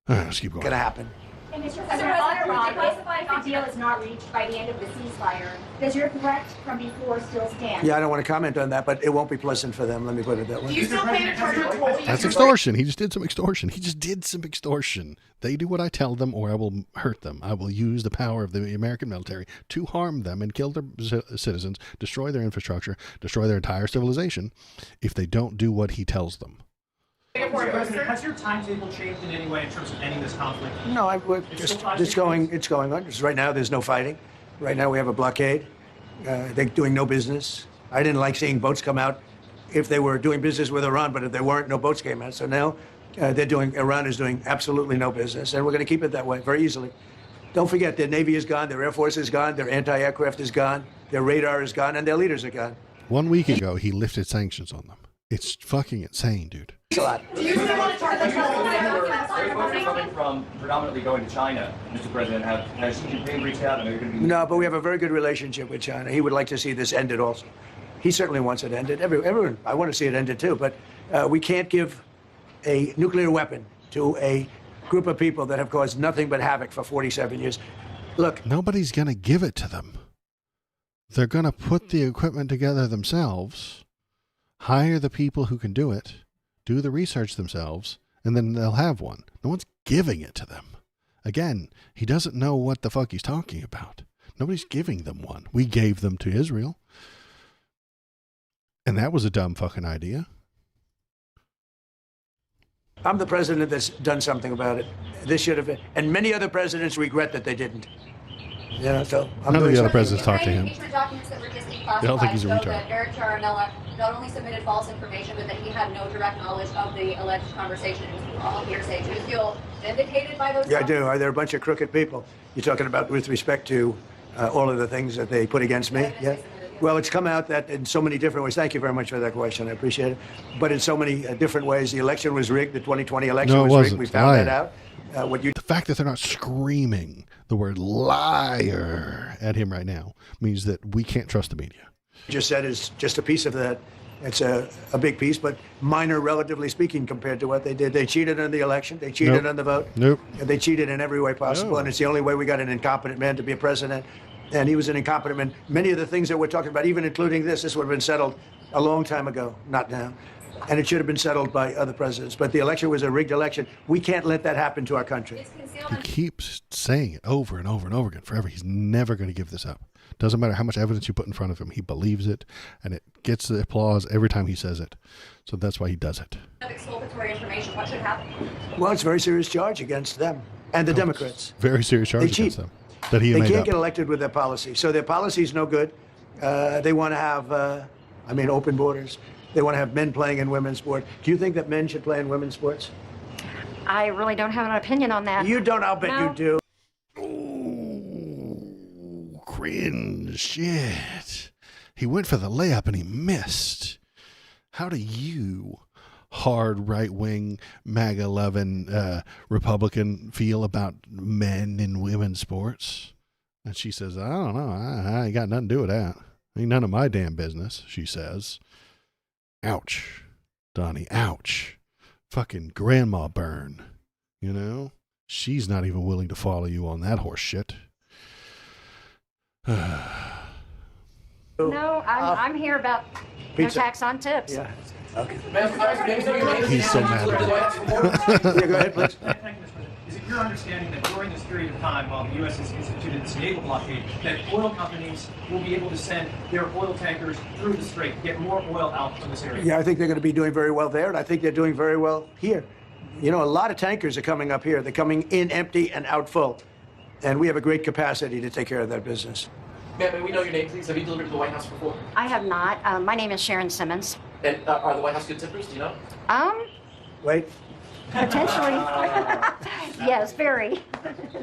All right, let's keep going. Gonna happen. And Mr. President, if the deal is not reached by the end of the ceasefire, does your threat from before still stand? Yeah, I don't want to comment on that, but it won't be pleasant for them. Let me put it that way. Do you still pay the treasury? That's extortion. He just did some extortion. They do what I tell them, or I will hurt them. I will use the power of the American military to harm them and kill their citizens, destroy their infrastructure, destroy their entire civilization if they don't do what he tells them. President, has your timetable changed in any way in terms of ending this conflict? No, it's going on. Just right now, there's no fighting. Right now, we have a blockade. They're doing no business. I didn't like seeing boats come out if they were doing business with Iran, but if they weren't, no boats came out. So now Iran is doing absolutely no business, and we're going to keep it that way very easily. Don't forget, their Navy is gone, their Air Force is gone, their anti-aircraft is gone, their radar is gone, and their leaders are gone. 1 week ago, he lifted sanctions on them. It's fucking insane, dude. It's a lot. Do you still want to talk Are coming from predominantly going to China, Mr. President? Has Xi Jinping reached out? And are you going to be... No, but we have a very good relationship with China. He would like to see this ended also. He certainly wants it ended. Everyone, I want to see it ended too, but we can't give a nuclear weapon to a group of people that have caused nothing but havoc for 47 years. Look. Nobody's going to give it to them. They're going to put the equipment together themselves, hire the people who can do it, do the research themselves, and then they'll have one. No one's giving it to them. Again, he doesn't know what the fuck he's talking about. Nobody's giving them one. We gave them to Israel. And that was a dumb fucking idea. I'm the president that's done something about it. This should have been, and many other presidents regret that they didn't. Yeah, so none of the other presidents talked to him. Documents that were just declassified. I don't think he's a retard. That Eric Charamella not only submitted false information, but that he had no direct knowledge of the alleged conversation. It was all hearsay. Do you feel vindicated by those? Yeah, I do. They're a bunch of crooked people. You're talking about with respect to all of the things that they put against me. Yeah. Well, it's come out that in so many different ways. Thank you very much for that question. I appreciate it. But in so many different ways, the election was rigged. The 2020 election was rigged. We found that out. The fact that they're not screaming the word liar at him right now means that we can't trust the media. Just said is just a piece of that. It's a big piece, but minor, relatively speaking, compared to what they did. They cheated in the election. They cheated on the vote. Nope. They cheated in every way possible, and it's the only way we got an incompetent man to be a president. And he was an incompetent man. Many of the things that we're talking about, even including this would have been settled a long time ago, not now. and it should have been settled by other presidents. But the election was a rigged election. We can't let that happen to our country. He keeps saying it over and over and over again forever. He's never going to give this up. Doesn't matter how much evidence you put in front of him. He believes it, and it gets the applause every time he says it. So that's why he does it. Exculpatory information, what should happen? Well, it's a very serious charge against them and the Democrats. Very serious charge against them that he made They can't up. get elected with their policy. So their policy is no good. They want to have, open borders. They want to have men playing in women's sport. Do you think that men should play in women's sports? I really don't have an opinion on that. You don't, I'll bet No. you do. Oh, cringe. Shit. He went for the layup and he missed. How do you, hard right-wing MAGA 11 Republican, feel about men in women's sports? And she says, I don't know. I ain't got nothing to do with that. Ain't none of my damn business, she says. Ouch, Donnie, ouch. Fucking grandma burn, you know? She's not even willing to follow you on that horse shit. No, I'm here about no Pizza. tax on tips. Yeah. Okay. He's so mad at Yeah, go ahead, please. Thank you, Mr. President. Is it your understanding that during this period of time, while the U.S. has instituted this naval blockade, that oil companies will be able to send their oil tankers through the strait, get more oil out from this area? Yeah, I think they're going to be doing very well there, and I think they're doing very well here. You know, a lot of tankers are coming up here. They're coming in empty and out full. And we have a great capacity to take care of that business. Ma'am, may we know your name, please? Have you delivered to the White House before? I have not. My name is Sharon Simmons. And are the White House good tippers? Do you know? Wait. Potentially. Yes, very.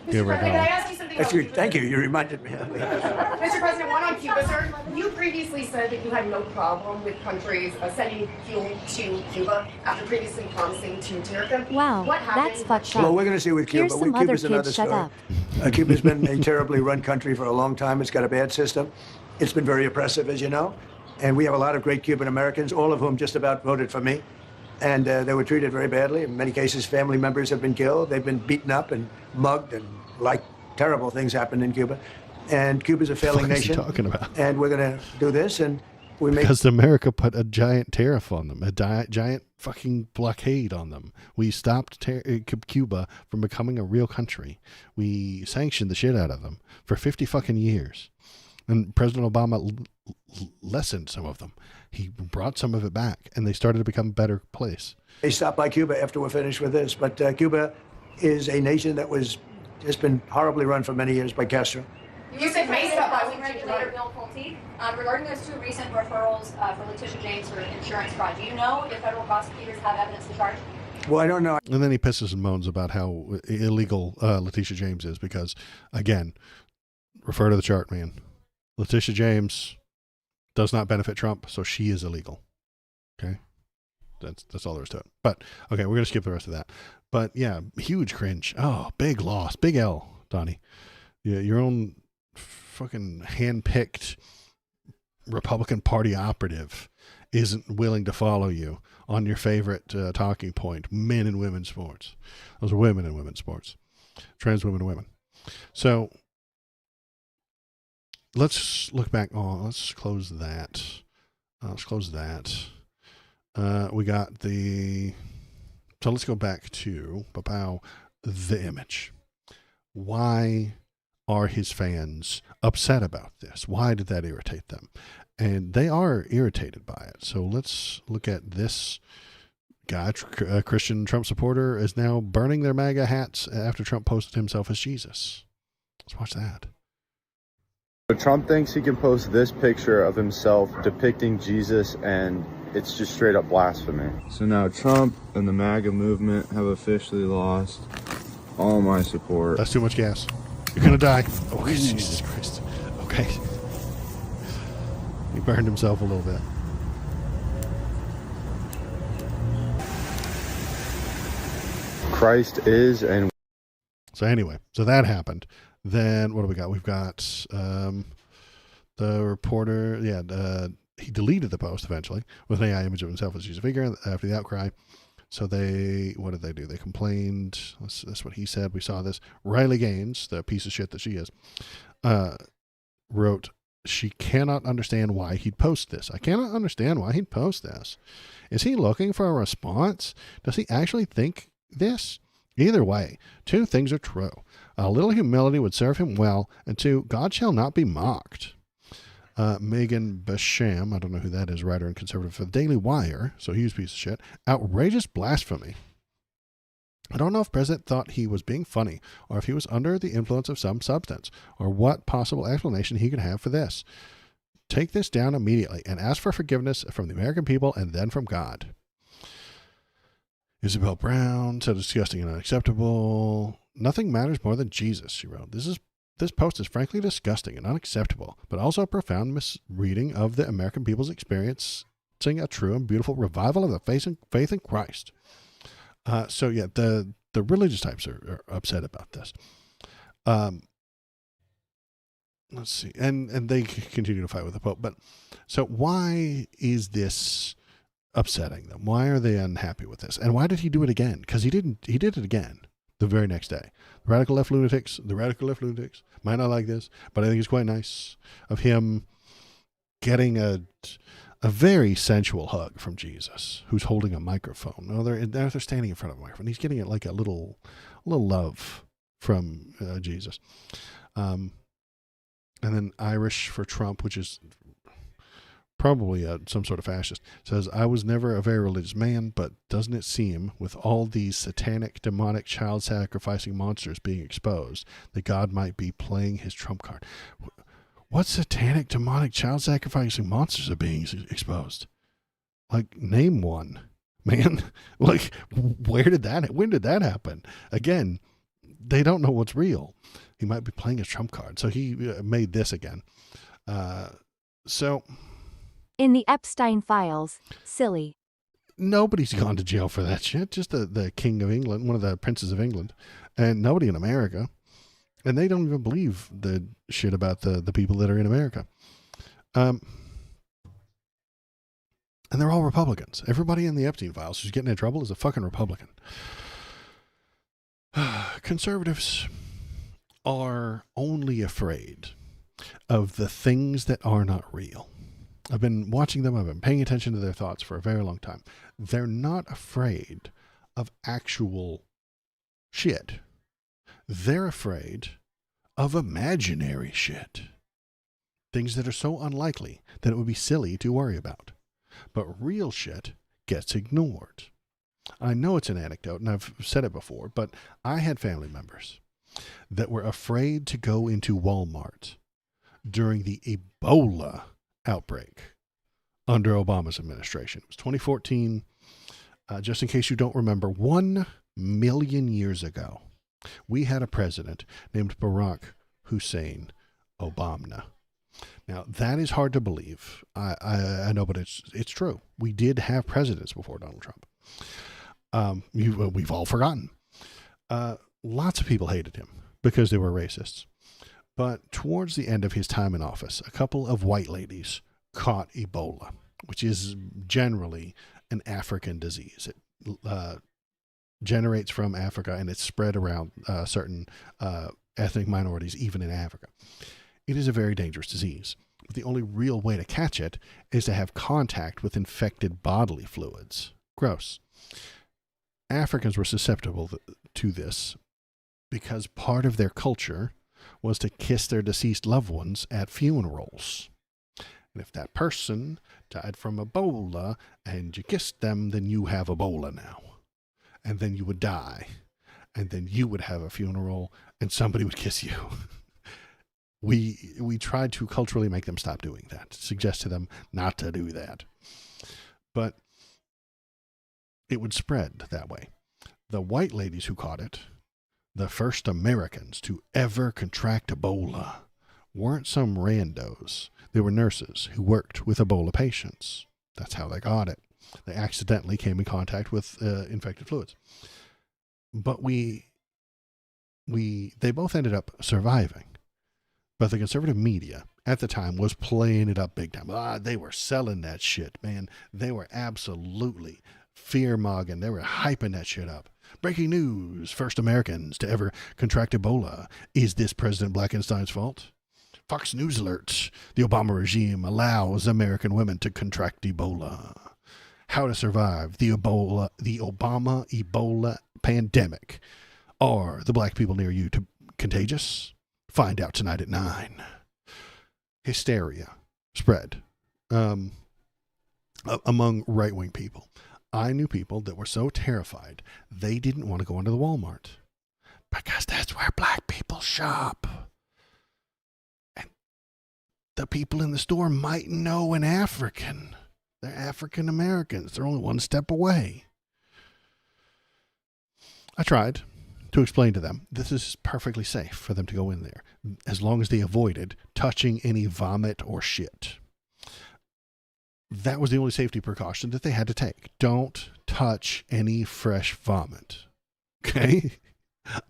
Here we Can I go. ask you something That's else? good. Thank you. You reminded me. Mr. President, one on Cuba, sir. You previously said that you had no problem with countries sending fuel to Cuba after previously promising to Turkey. Wow, What happened? that's fucked up. Well, we're going to see with Cuba. Here's some Cuba's other another kids, shut story. up. Cuba's been a terribly run country for a long time. It's got a bad system. It's been very oppressive, as you know. And we have a lot of great Cuban Americans, all of whom just about voted for me. And they were treated very badly. In many cases, family members have been killed. They've been beaten up and mugged, and terrible things happened in Cuba. And Cuba's a failing What is he nation. talking about? And we're going to do this, and we make. Because America put a giant tariff on them, a giant fucking blockade on them. We stopped Cuba from becoming a real country. We sanctioned the shit out of them for 50 fucking years. And President Obama lessened some of them. He brought some of it back, and they started to become a better place. They stop by Cuba after we're finished with this. But Cuba is a nation that was just been horribly run for many years by Castro. You said based on housing regulator Bill Pulte regarding those two recent referrals for Letitia James for insurance fraud. Do you know if federal prosecutors have evidence to charge? Well, I don't know. And then he pisses and moans about how illegal Letitia James is because, again, refer to the chart, man. Letitia James does not benefit Trump, so she is illegal. Okay? That's all there is to it. But, okay, we're going to skip the rest of that. But, yeah, huge cringe. Oh, big loss. Big L, Donnie. Yeah, your own fucking hand-picked Republican Party operative isn't willing to follow you on your favorite talking point, men and women's sports. Those are women and women's sports. Trans women and women. So let's look back. Oh, let's close that. We got the... So let's go back to the image. Why are his fans upset about this? Why did that irritate them? And they are irritated by it. So let's look at this guy, a Christian Trump supporter, is now burning their MAGA hats after Trump posted himself as Jesus. Let's watch that. So Trump thinks he can post this picture of himself depicting Jesus, and it's just straight up blasphemy. So now Trump and the MAGA movement have officially lost all my support. That's too much gas. You're going to die. Oh, Jesus Christ. Okay. He burned himself a little bit. Christ is and... So anyway, so that happened. Then what do we got? We've got the reporter. Yeah, he deleted the post eventually with an AI image of himself as Jesus figure after the outcry. So what did they do? They complained. That's what he said. We saw this. Riley Gaines, the piece of shit that she is, wrote, she cannot understand why he'd post this. I cannot understand why he'd post this. Is he looking for a response? Does he actually think this? Either way, two things are true. A little humility would serve him well, and two, God shall not be mocked. Megan Basham, I don't know who that is, writer and conservative for the Daily Wire, so huge piece of shit. Outrageous blasphemy. I don't know if President thought he was being funny, or if he was under the influence of some substance, or what possible explanation he could have for this. Take this down immediately and ask for forgiveness from the American people and then from God. Isabel Brown said disgusting and unacceptable. Nothing matters more than Jesus, she wrote. This post is frankly disgusting and unacceptable, but also a profound misreading of the American people's experiencing a true and beautiful revival of the faith in Christ. So yeah, the religious types are upset about this. Let's see, and they continue to fight with the Pope. But so why is this upsetting them? Why are they unhappy with this? And why did he do it again? Because he did it again the very next day. The radical left lunatics might not like this, but I think it's quite nice of him getting a very sensual hug from Jesus, who's holding a microphone. No, they're standing in front of a microphone. He's getting it like a little love from Jesus. And then Irish for Trump, which is probably some sort of fascist, says, I was never a very religious man, but doesn't it seem, with all these satanic, demonic, child-sacrificing monsters being exposed, that God might be playing his trump card? What satanic, demonic, child-sacrificing monsters are being exposed? Like, name one, man. Like, when did that happen? Again, they don't know what's real. He might be playing his trump card. So he made this again. In the Epstein files, silly. Nobody's gone to jail for that shit. Just the King of England, one of the princes of England, and nobody in America. And they don't even believe the shit about the people that are in America. And they're all Republicans. Everybody in the Epstein files who's getting in trouble is a fucking Republican. Conservatives are only afraid of the things that are not real. I've been watching them. I've been paying attention to their thoughts for a very long time. They're not afraid of actual shit. They're afraid of imaginary shit. Things that are so unlikely that it would be silly to worry about. But real shit gets ignored. I know it's an anecdote, and I've said it before, but I had family members that were afraid to go into Walmart during the Ebola outbreak under Obama's administration. It was 2014. Just in case you don't remember, 1 million years ago, we had a president named Barack Hussein Obama. Now, that is hard to believe. I know, but it's true. We did have presidents before Donald Trump. We've all forgotten. Lots of people hated him because they were racists. But towards the end of his time in office, a couple of white ladies caught Ebola, which is generally an African disease. It generates from Africa, and it's spread around certain ethnic minorities, even in Africa. It is a very dangerous disease. But the only real way to catch it is to have contact with infected bodily fluids. Gross. Africans were susceptible to this because part of their culture was to kiss their deceased loved ones at funerals. And if that person died from Ebola and you kissed them, then you have Ebola now. And then you would die. And then you would have a funeral and somebody would kiss you. We tried to culturally make them stop doing that, suggest to them not to do that. But it would spread that way. The white ladies who caught it, the first Americans to ever contract Ebola, weren't some randos. They were nurses who worked with Ebola patients. That's how they got it. They accidentally came in contact with infected fluids. But they both ended up surviving. But the conservative media at the time was playing it up big time. They were selling that shit, man. They were absolutely fear-mongering. They were hyping that shit up. Breaking news, first Americans to ever contract Ebola. Is this President Blackenstein's fault? Fox News alerts. The Obama regime allows American women to contract Ebola. How to survive the Obama Ebola pandemic. Are the black people near you contagious? Find out tonight at 9. Hysteria spread among right-wing people. I knew people that were so terrified they didn't want to go into the Walmart because that's where black people shop. And the people in the store might know an African. They're African Americans. They're only one step away. I tried to explain to them this is perfectly safe for them to go in there as long as they avoided touching any vomit or shit. That was the only safety precaution that they had to take. Don't touch any fresh vomit. Okay?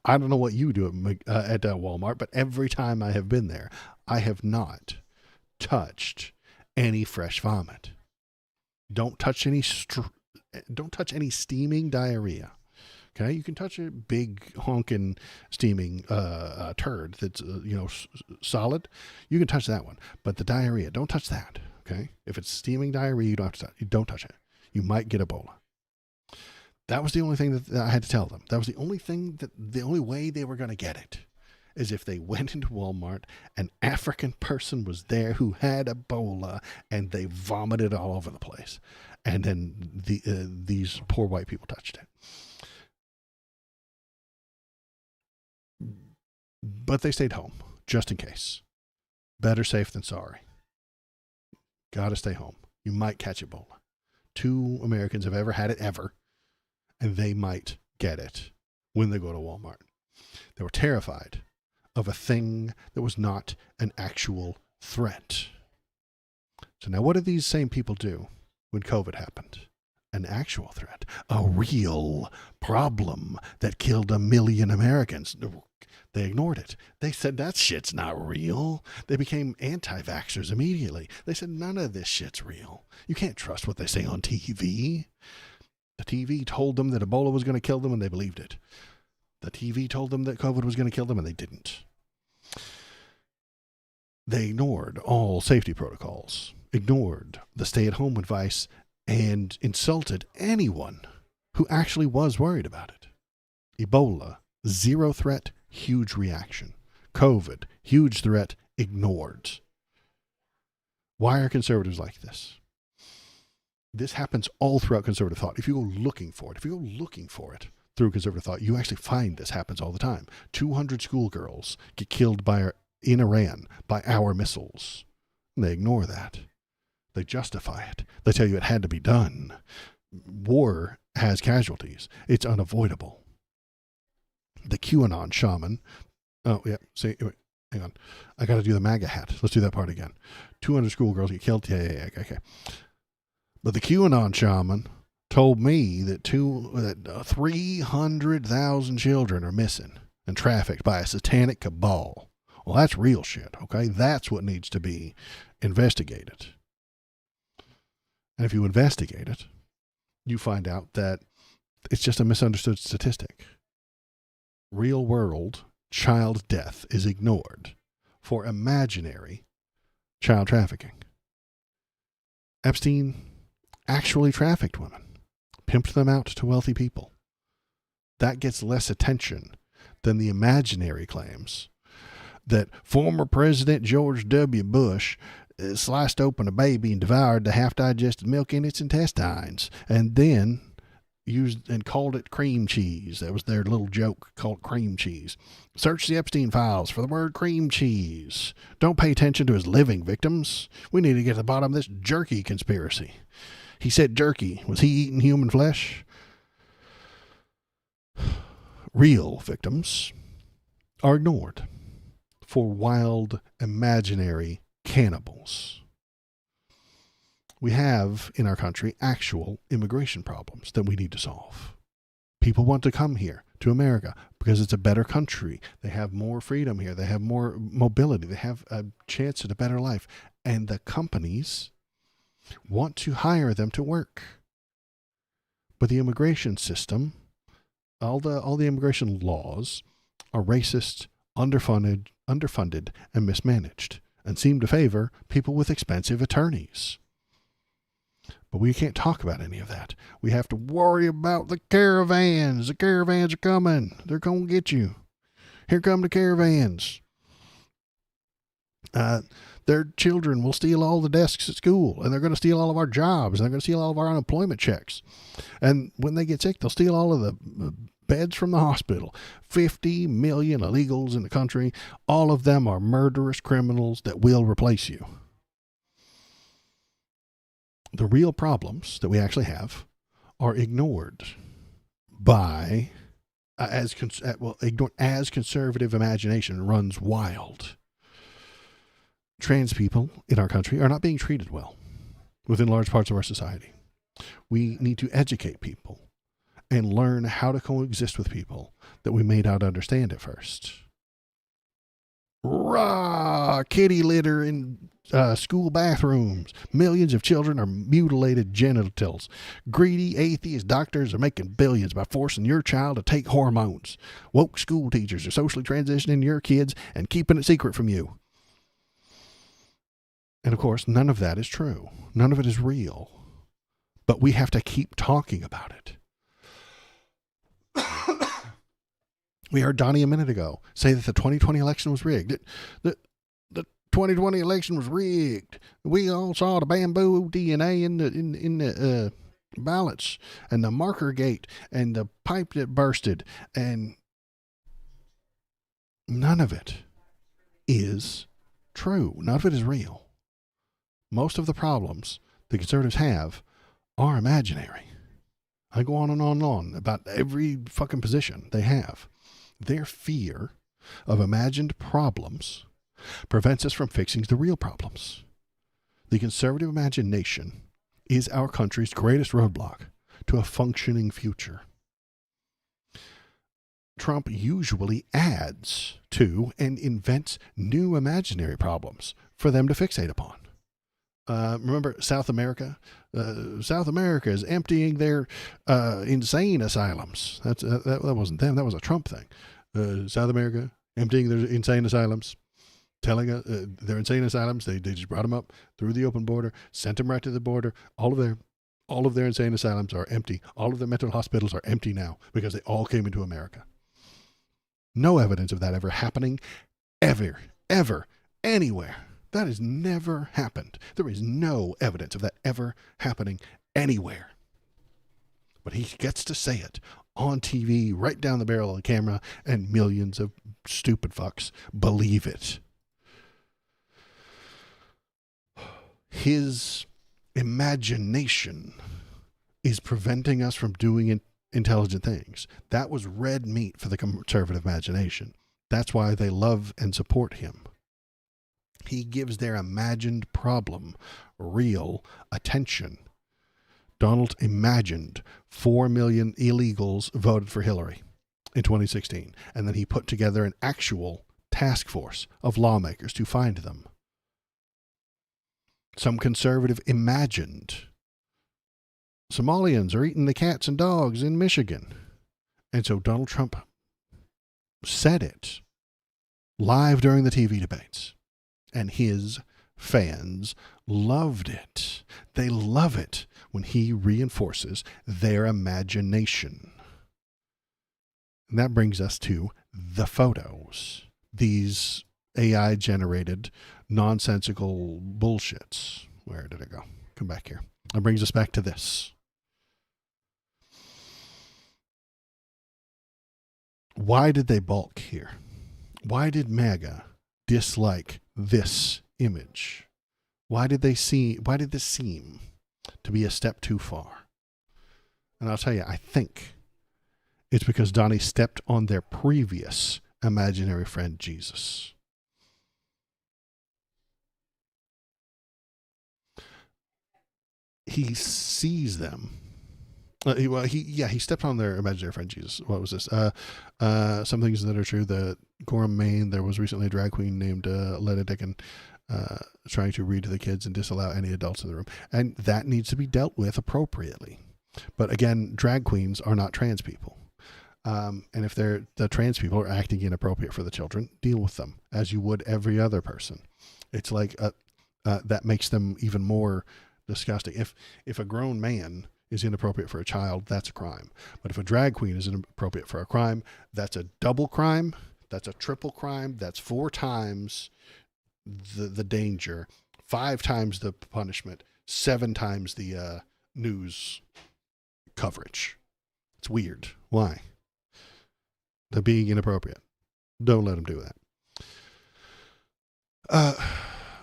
I don't know what you do at Walmart, but every time I have been there, I have not touched any fresh vomit. Don't touch any steaming diarrhea. Okay, you can touch a big honking steaming turd that's solid. You can touch that one, but the diarrhea, don't touch that. Okay, if it's steaming diarrhea, you don't have to touch. You don't touch it. You might get Ebola. That was the only thing that I had to tell them. That was the only way they were going to get it, is if they went into Walmart, an African person was there who had Ebola, and they vomited all over the place, and then these poor white people touched it. But they stayed home, just in case. Better safe than sorry. Gotta stay home. You might catch Ebola. 2 Americans have ever had it, ever, and they might get it when they go to Walmart. They were terrified of a thing that was not an actual threat. So now what did these same people do when COVID happened? An actual threat. A real problem that killed 1 million Americans. They ignored it. They said that shit's not real. They became anti-vaxxers immediately. They said none of this shit's real. You can't trust what they say on TV. The TV told them that Ebola was going to kill them, and they believed it. The TV told them that COVID was going to kill them, and they didn't. They ignored all safety protocols, ignored the stay-at-home advice, and insulted anyone who actually was worried about it. Ebola, 0 threat, huge reaction. COVID, huge threat, ignored. Why are conservatives like this? This happens all throughout conservative thought. If you go looking for it through conservative thought, you actually find this happens all the time. 200 schoolgirls get killed in Iran by our missiles. And they ignore that. They justify it. They tell you it had to be done. War has casualties. It's unavoidable. The QAnon shaman. Oh, yeah. See, wait, hang on. I got to do the MAGA hat. Let's do that part again. 200 schoolgirls get killed. Yeah. Okay. But the QAnon shaman told me that 300,000 children are missing and trafficked by a satanic cabal. Well, that's real shit, okay? That's what needs to be investigated. And if you investigate it, you find out that it's just a misunderstood statistic. Real world child death is ignored for imaginary child trafficking. Epstein actually trafficked women, pimped them out to wealthy people. That gets less attention than the imaginary claims that former President George W. Bush sliced open a baby and devoured the half-digested milk in its intestines, and then used and called it cream cheese. That was their little joke, called cream cheese. Search the Epstein files for the word cream cheese. Don't pay attention to his living victims. We need to get to the bottom of this jerky conspiracy. He said jerky. Was he eating human flesh? Real victims are ignored for wild, imaginary cannibals. We have in our country actual immigration problems that we need to solve. People want to come here to America because it's a better country. They have more freedom here. They have more mobility. They have a chance at a better life. And the companies want to hire them to work. But the immigration system, all the immigration laws are racist, underfunded, and mismanaged. and seem to favor people with expensive attorneys. But we can't talk about any of that. We have to worry about the caravans. The caravans are coming. They're going to get you. Here come the caravans. Their children will steal all the desks at school, and they're going to steal all of our jobs, and they're going to steal all of our unemployment checks. And when they get sick, they'll steal all of the beds from the hospital. 50 million illegals in the country. All of them are murderous criminals that will replace you. The real problems that we actually have are ignored by as conservative imagination runs wild. Trans people in our country are not being treated well within large parts of our society. We need to educate people and learn how to coexist with people that we may not understand at first. Rah! Kitty litter in school bathrooms. Millions of children are mutilated genitals. Greedy atheist doctors are making billions by forcing your child to take hormones. Woke school teachers are socially transitioning your kids and keeping it secret from you. And of course, none of that is true. None of it is real. But we have to keep talking about it. We heard Donnie a minute ago say that the 2020 election was rigged. The 2020 election was rigged. We all saw the bamboo DNA in the ballots, and the marker gate, and the pipe that bursted, and none of it is true. None of it is real. Most of the problems the conservatives have are imaginary. I go on and on and on about every fucking position they have. Their fear of imagined problems prevents us from fixing the real problems. The conservative imagination is our country's greatest roadblock to a functioning future. Trump usually adds to and invents new imaginary problems for them to fixate upon. Remember South America? South America is emptying their insane asylums. That wasn't them. That was a Trump thing. South America emptying their insane asylums, telling their insane asylums. They just brought them up through the open border, sent them right to the border. All of their insane asylums are empty. All of their mental hospitals are empty now because they all came into America. No evidence of that ever happening, ever, anywhere. That has never happened. There is no evidence of that ever happening anywhere. But he gets to say it on TV, right down the barrel of the camera, and millions of stupid fucks believe it. His imagination is preventing us from doing intelligent things. That was red meat for the conservative imagination. That's why they love and support him. He gives their imagined problem real attention. Donald imagined 4 million illegals voted for Hillary in 2016, and then he put together an actual task force of lawmakers to find them. Some conservative imagined Somalians are eating the cats and dogs in Michigan. And so Donald Trump said it live during the TV debates. And his fans loved it. They love it when he reinforces their imagination. And that brings us to the photos. These AI-generated, nonsensical bullshits. Where did it go? Come back here. That brings us back to this. Why did they balk here? Why did MAGA dislike this image? Why did this seem to be a step too far? And I'll tell you, I think it's because Donnie stepped on their previous imaginary friend, Jesus. He sees them. He stepped on their imaginary friend Jesus. What was this? Some things that are true. The Gorham, Maine, there was recently a drag queen named Letta Dickin trying to read to the kids and disallow any adults in the room. And that needs to be dealt with appropriately. But again, drag queens are not trans people. And if the trans people are acting inappropriate for the children, deal with them as you would every other person. It's like that makes them even more disgusting. If a grown man is inappropriate for a child, that's a crime. But if a drag queen is inappropriate for a crime, that's a double crime. That's a triple crime. That's 4 times the danger, 5 times the punishment, 7 times the news coverage. It's weird. Why? They're being inappropriate. Don't let them do that.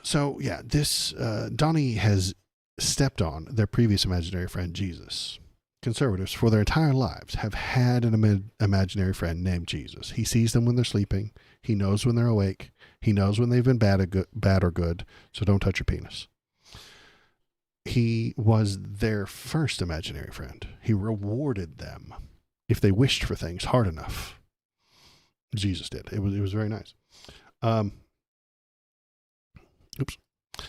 So yeah, this Donnie has stepped on their previous imaginary friend, Jesus. Conservatives, for their entire lives, have had an imaginary friend named Jesus. He sees them when they're sleeping. He knows when they're awake. He knows when they've been bad or good. So don't touch your penis. He was their first imaginary friend. He rewarded them if they wished for things hard enough. Jesus did. It was very nice. Oops.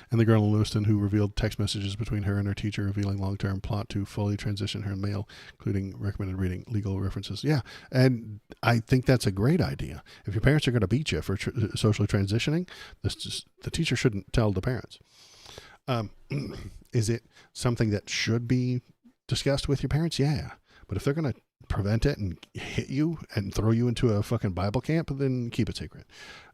And the girl in Lewiston who revealed text messages between her and her teacher, revealing long-term plot to fully transition her mail, including recommended reading, legal references. Yeah, and I think that's a great idea. If your parents are going to beat you for socially transitioning, the teacher shouldn't tell the parents. Is it something that should be discussed with your parents? Yeah. But if they're going to prevent it and hit you and throw you into a fucking Bible camp, then keep it secret.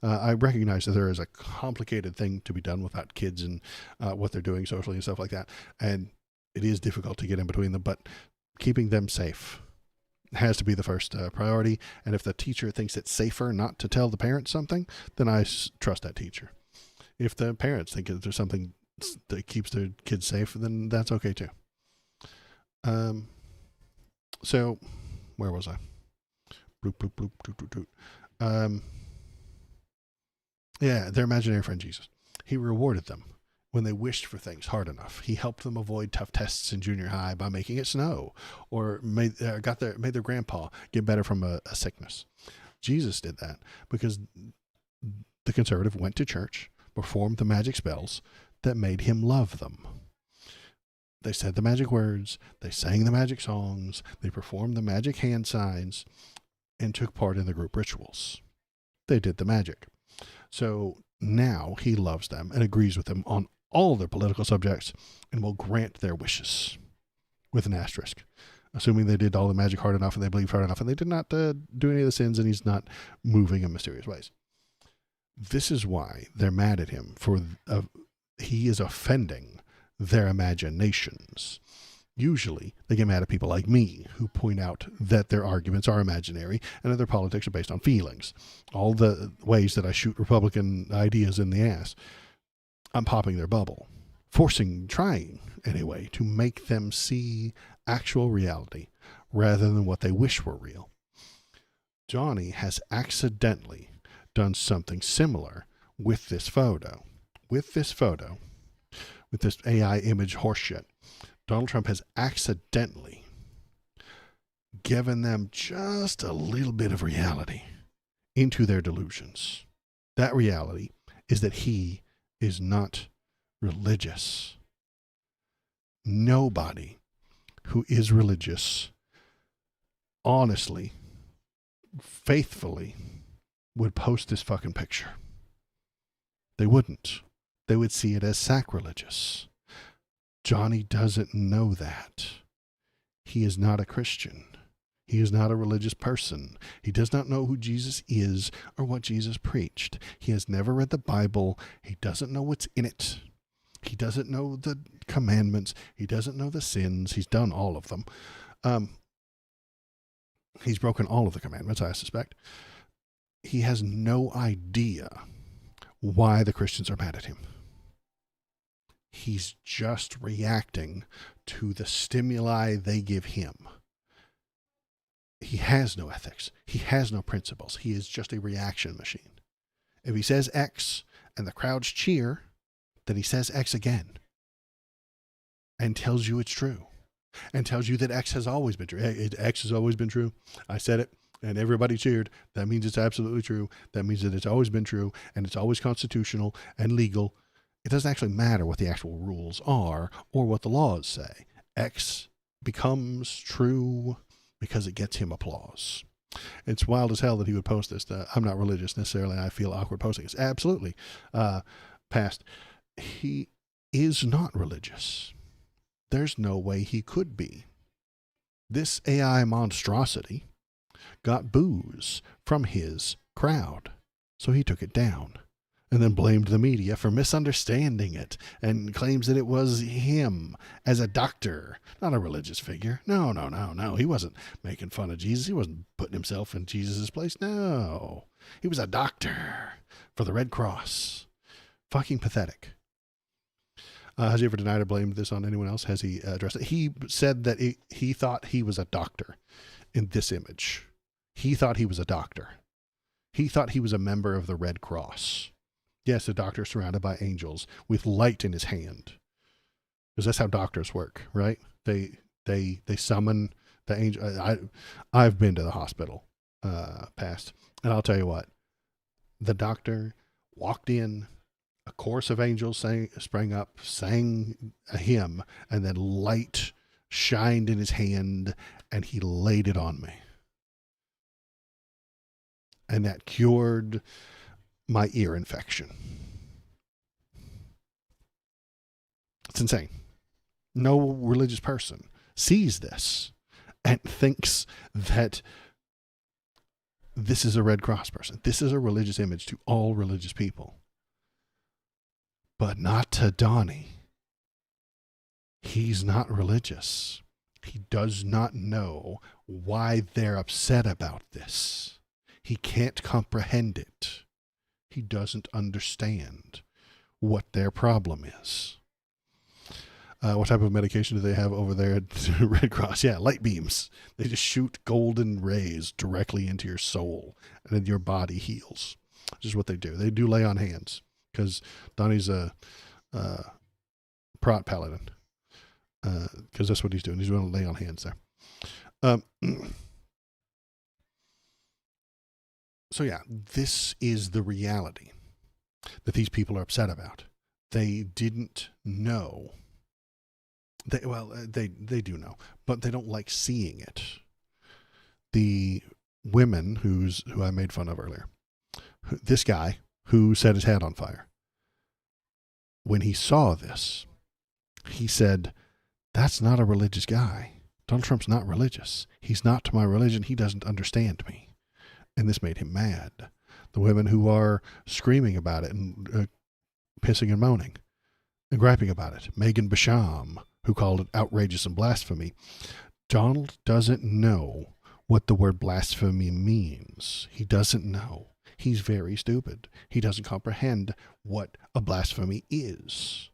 I recognize that there is a complicated thing to be done without kids and what they're doing socially and stuff like that. And it is difficult to get in between them, but keeping them safe has to be the first priority. And if the teacher thinks it's safer not to tell the parents something, then I trust that teacher. If the parents think that there's something that keeps their kids safe, then that's okay too. So where was I? Bloop, bloop, bloop, doot, doot, doot. Yeah, their imaginary friend Jesus. He rewarded them when they wished for things hard enough. He helped them avoid tough tests in junior high by making it snow, or made their grandpa get better from a sickness. Jesus did that because the conservative went to church, performed the magic spells that made him love them. They said the magic words, they sang the magic songs, they performed the magic hand signs, and took part in the group rituals. They did the magic. So now he loves them and agrees with them on all their political subjects and will grant their wishes with an asterisk, assuming they did all the magic hard enough and they believed hard enough and they did not do any of the sins and he's not moving in mysterious ways. This is why they're mad at him, for he is offending their imaginations. Usually they get mad at people like me who point out that their arguments are imaginary and that their politics are based on feelings. All the ways that I shoot Republican ideas in the ass, I'm popping their bubble, trying anyway, to make them see actual reality rather than what they wish were real. Johnny has accidentally done something similar with this photo. With this AI image horseshit, Donald Trump has accidentally given them just a little bit of reality into their delusions. That reality is that he is not religious. Nobody who is religious, honestly, faithfully, would post this fucking picture. They wouldn't. They would see it as sacrilegious. Johnny doesn't know that. He is not a Christian. He is not a religious person. He does not know who Jesus is or what Jesus preached. He has never read the Bible. He doesn't know what's in it. He doesn't know the commandments. He doesn't know the sins. He's done all of them. He's broken all of the commandments, I suspect. He has no idea why the Christians are mad at him. He's just reacting to the stimuli they give him. He has no ethics. He has no principles. He is just a reaction machine. If he says X and the crowds cheer, then he says X again and tells you it's true and tells you that X has always been true. X has always been true. I said it and everybody cheered. That means it's absolutely true. That means that it's always been true and it's always constitutional and legal. It doesn't actually matter what the actual rules are or what the laws say. X becomes true because it gets him applause. It's wild as hell that he would post this. I'm not religious necessarily. I feel awkward posting this. Absolutely. past, he is not religious. There's no way he could be. This AI monstrosity got boos from his crowd, so he took it down and then blamed the media for misunderstanding it and claims that it was him as a doctor, not a religious figure. No. He wasn't making fun of Jesus. He wasn't putting himself in Jesus' place. No. He was a doctor for the Red Cross. Fucking pathetic. Has he ever denied or blamed this on anyone else? Has he addressed it? He said that he thought he was a doctor in this image. He thought he was a doctor. He thought he was a member of the Red Cross. Yes, a doctor surrounded by angels with light in his hand. Because that's how doctors work, right? They summon the angel. I've been to the hospital past, and I'll tell you what. The doctor walked in, a chorus of angels sprang up, sang a hymn, and then light shined in his hand, and he laid it on me. And that cured my ear infection. It's insane. No religious person sees this and thinks that this is a Red Cross person. This is a religious image to all religious people. But not to Donnie. He's not religious. He does not know why they're upset about this. He can't comprehend it. He doesn't understand what their problem is. What type of medication do they have over there at Red Cross? Yeah, light beams. They just shoot golden rays directly into your soul, and then your body heals. This is what they do. They do lay on hands, because Donnie's a prot paladin, because that's what he's doing. He's going to lay on hands there. So yeah, this is the reality that these people are upset about. They didn't know. They do know, but they don't like seeing it. The women who I made fun of earlier, this guy who set his head on fire, when he saw this, he said, "That's not a religious guy. Donald Trump's not religious. He's not to my religion. He doesn't understand me." And this made him mad. The women who are screaming about it and pissing and moaning and griping about it. Megan Basham, who called it outrageous and blasphemy. Donald doesn't know what the word blasphemy means. He doesn't know. He's very stupid. He doesn't comprehend what a blasphemy is.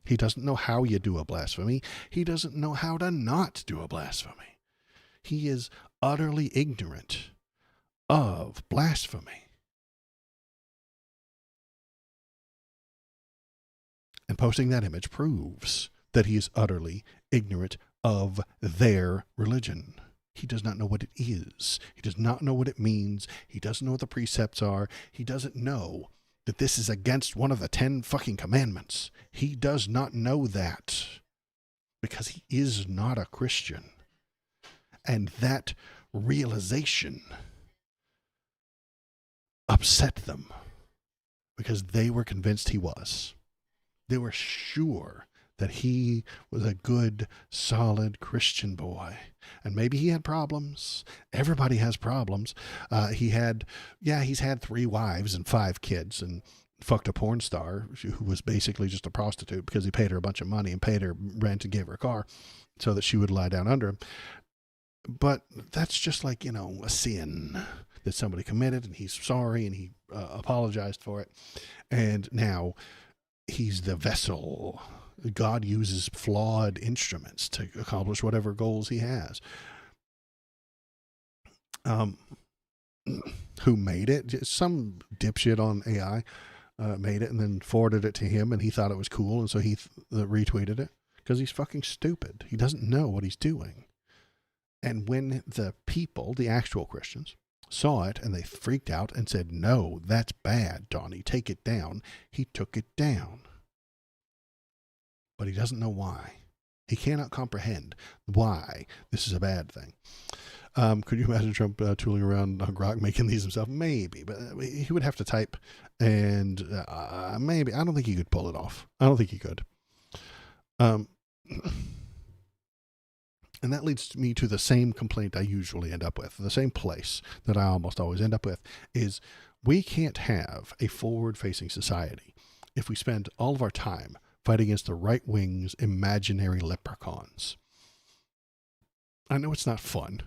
He doesn't know how you do a blasphemy. He doesn't know how to not do a blasphemy. He is utterly ignorant of blasphemy. And posting that image proves that he is utterly ignorant of their religion. He does not know what it is. He does not know what it means. He doesn't know what the precepts are. He doesn't know that this is against one of the 10 fucking commandments. He does not know that because he is not a Christian. And that realization upset them because they were convinced he was. They were sure that he was a good, solid Christian boy. And maybe he had problems. Everybody has problems. He's had 3 wives and 5 kids and fucked a porn star who was basically just a prostitute because he paid her a bunch of money and paid her rent and gave her a car so that she would lie down under him. But that's just like, a sin that somebody committed, and he's sorry and he apologized for it. And now he's the vessel. God uses flawed instruments to accomplish whatever goals he has. Who made it? Some dipshit on AI made it and then forwarded it to him, and he thought it was cool, and so he retweeted it because he's fucking stupid. He doesn't know what he's doing. And when the people, the actual Christians, saw it and they freaked out and said, "No, that's bad, Donnie, take it down," he took it down. But he doesn't know why. He cannot comprehend why this is a bad thing. Could you imagine Trump tooling around Grok making these himself? Maybe, but he would have to type, and maybe. I don't think he could pull it off. I don't think he could. And that leads me to the same complaint I usually end up with. The same place that I almost always end up with is we can't have a forward-facing society if we spend all of our time fighting against the right wing's imaginary leprechauns. I know it's not fun,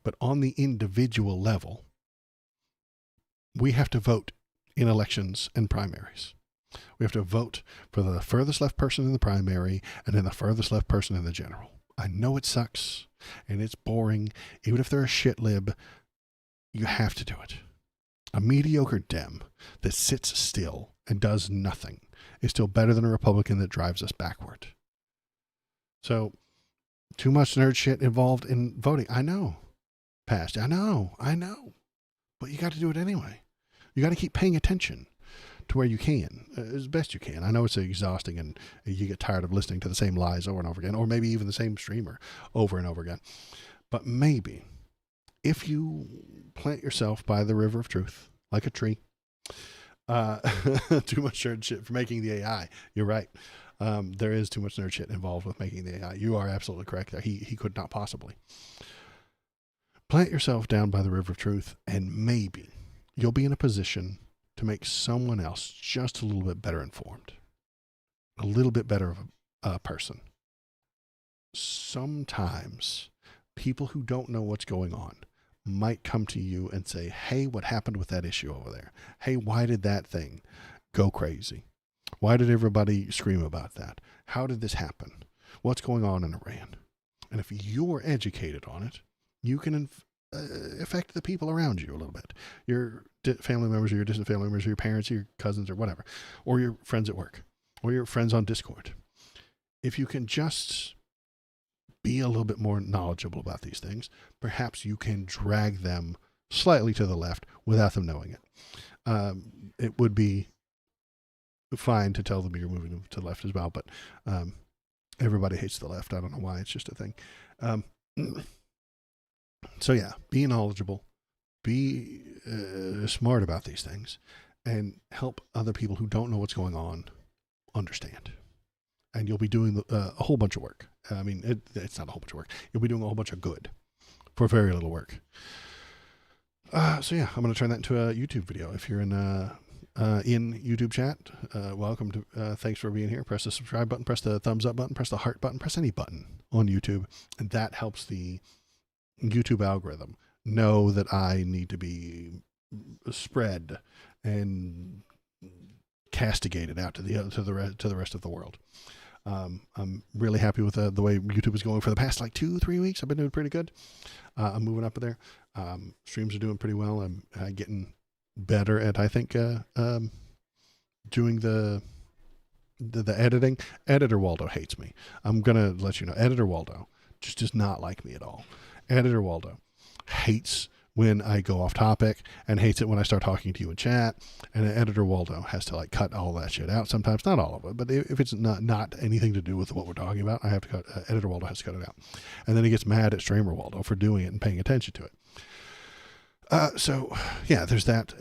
but on the individual level, we have to vote in elections and primaries. We have to vote for the furthest left person in the primary and then the furthest left person in the general. I know it sucks and it's boring. Even if they're a shit lib, you have to do it. A mediocre Dem that sits still and does nothing is still better than a Republican that drives us backward. So, too much nerd shit involved in voting. I know. Past. I know. But you got to do it anyway. You got to keep paying attention to where you can, as best you can. I know it's exhausting and you get tired of listening to the same lies over and over again, or maybe even the same streamer over and over again. But maybe if you plant yourself by the river of truth, like a tree, too much nerd shit for making the AI. You're right. There is too much nerd shit involved with making the AI. You are absolutely correct there. He could not possibly. Plant yourself down by the river of truth, and maybe you'll be in a position to make someone else just a little bit better informed, a little bit better of a person. Sometimes people who don't know what's going on might come to you and say, hey, what happened with that issue over there? Hey, why did that thing go crazy? Why did everybody scream about that? How did this happen? What's going on in Iran? And if you're educated on it, you can affect the people around you a little bit. Your family members or your distant family members or your parents or your cousins or whatever, or your friends at work or your friends on Discord. If you can just be a little bit more knowledgeable about these things, perhaps you can drag them slightly to the left without them knowing it. It would be fine to tell them you're moving them to the left as well, but everybody hates the left. I don't know why. It's just a thing. So yeah, be knowledgeable, be smart about these things, and help other people who don't know what's going on understand. And you'll be doing a whole bunch of work. I mean, it's not a whole bunch of work. You'll be doing a whole bunch of good for very little work. So yeah, I'm going to turn that into a YouTube video. If you're in YouTube chat, welcome to, thanks for being here. Press the subscribe button, press the thumbs up button, press the heart button, press any button on YouTube. And that helps the YouTube algorithm know that I need to be spread and castigated out to the rest of the world. I'm really happy with the way YouTube is going for the past like 2-3 weeks. I've been doing pretty good. I'm moving up there. Streams are doing pretty well. I'm getting better at, I think, doing the editing. Editor Waldo hates me. I'm gonna let you know. Editor Waldo just does not like me at all. Editor Waldo hates when I go off topic and hates it when I start talking to you in chat. And Editor Waldo has to like cut all that shit out sometimes, not all of it, but if it's not anything to do with what we're talking about, I have to cut. Editor Waldo has to cut it out, and then he gets mad at Streamer Waldo for doing it and paying attention to it. So yeah, there's that.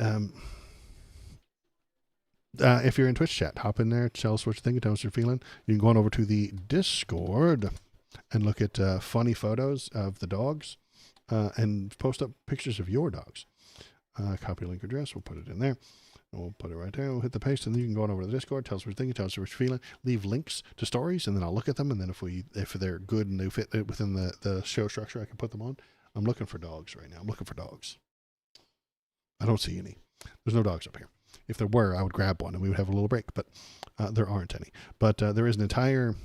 If you're in Twitch chat, hop in there, tell us what you think, tell us what you're feeling. You can go on over to the Discord and look at funny photos of the dogs and post up pictures of your dogs. Copy link address, we'll put it in there. And we'll put it right there. We'll hit the paste, and then you can go on over to the Discord, tell us what you're thinking, tell us what you're feeling, leave links to stories, and then I'll look at them, and then if they're good and they fit within the show structure, I can put them on. I'm looking for dogs right now. I'm looking for dogs. I don't see any. There's no dogs up here. If there were, I would grab one and we would have a little break, but there aren't any. But there is an entire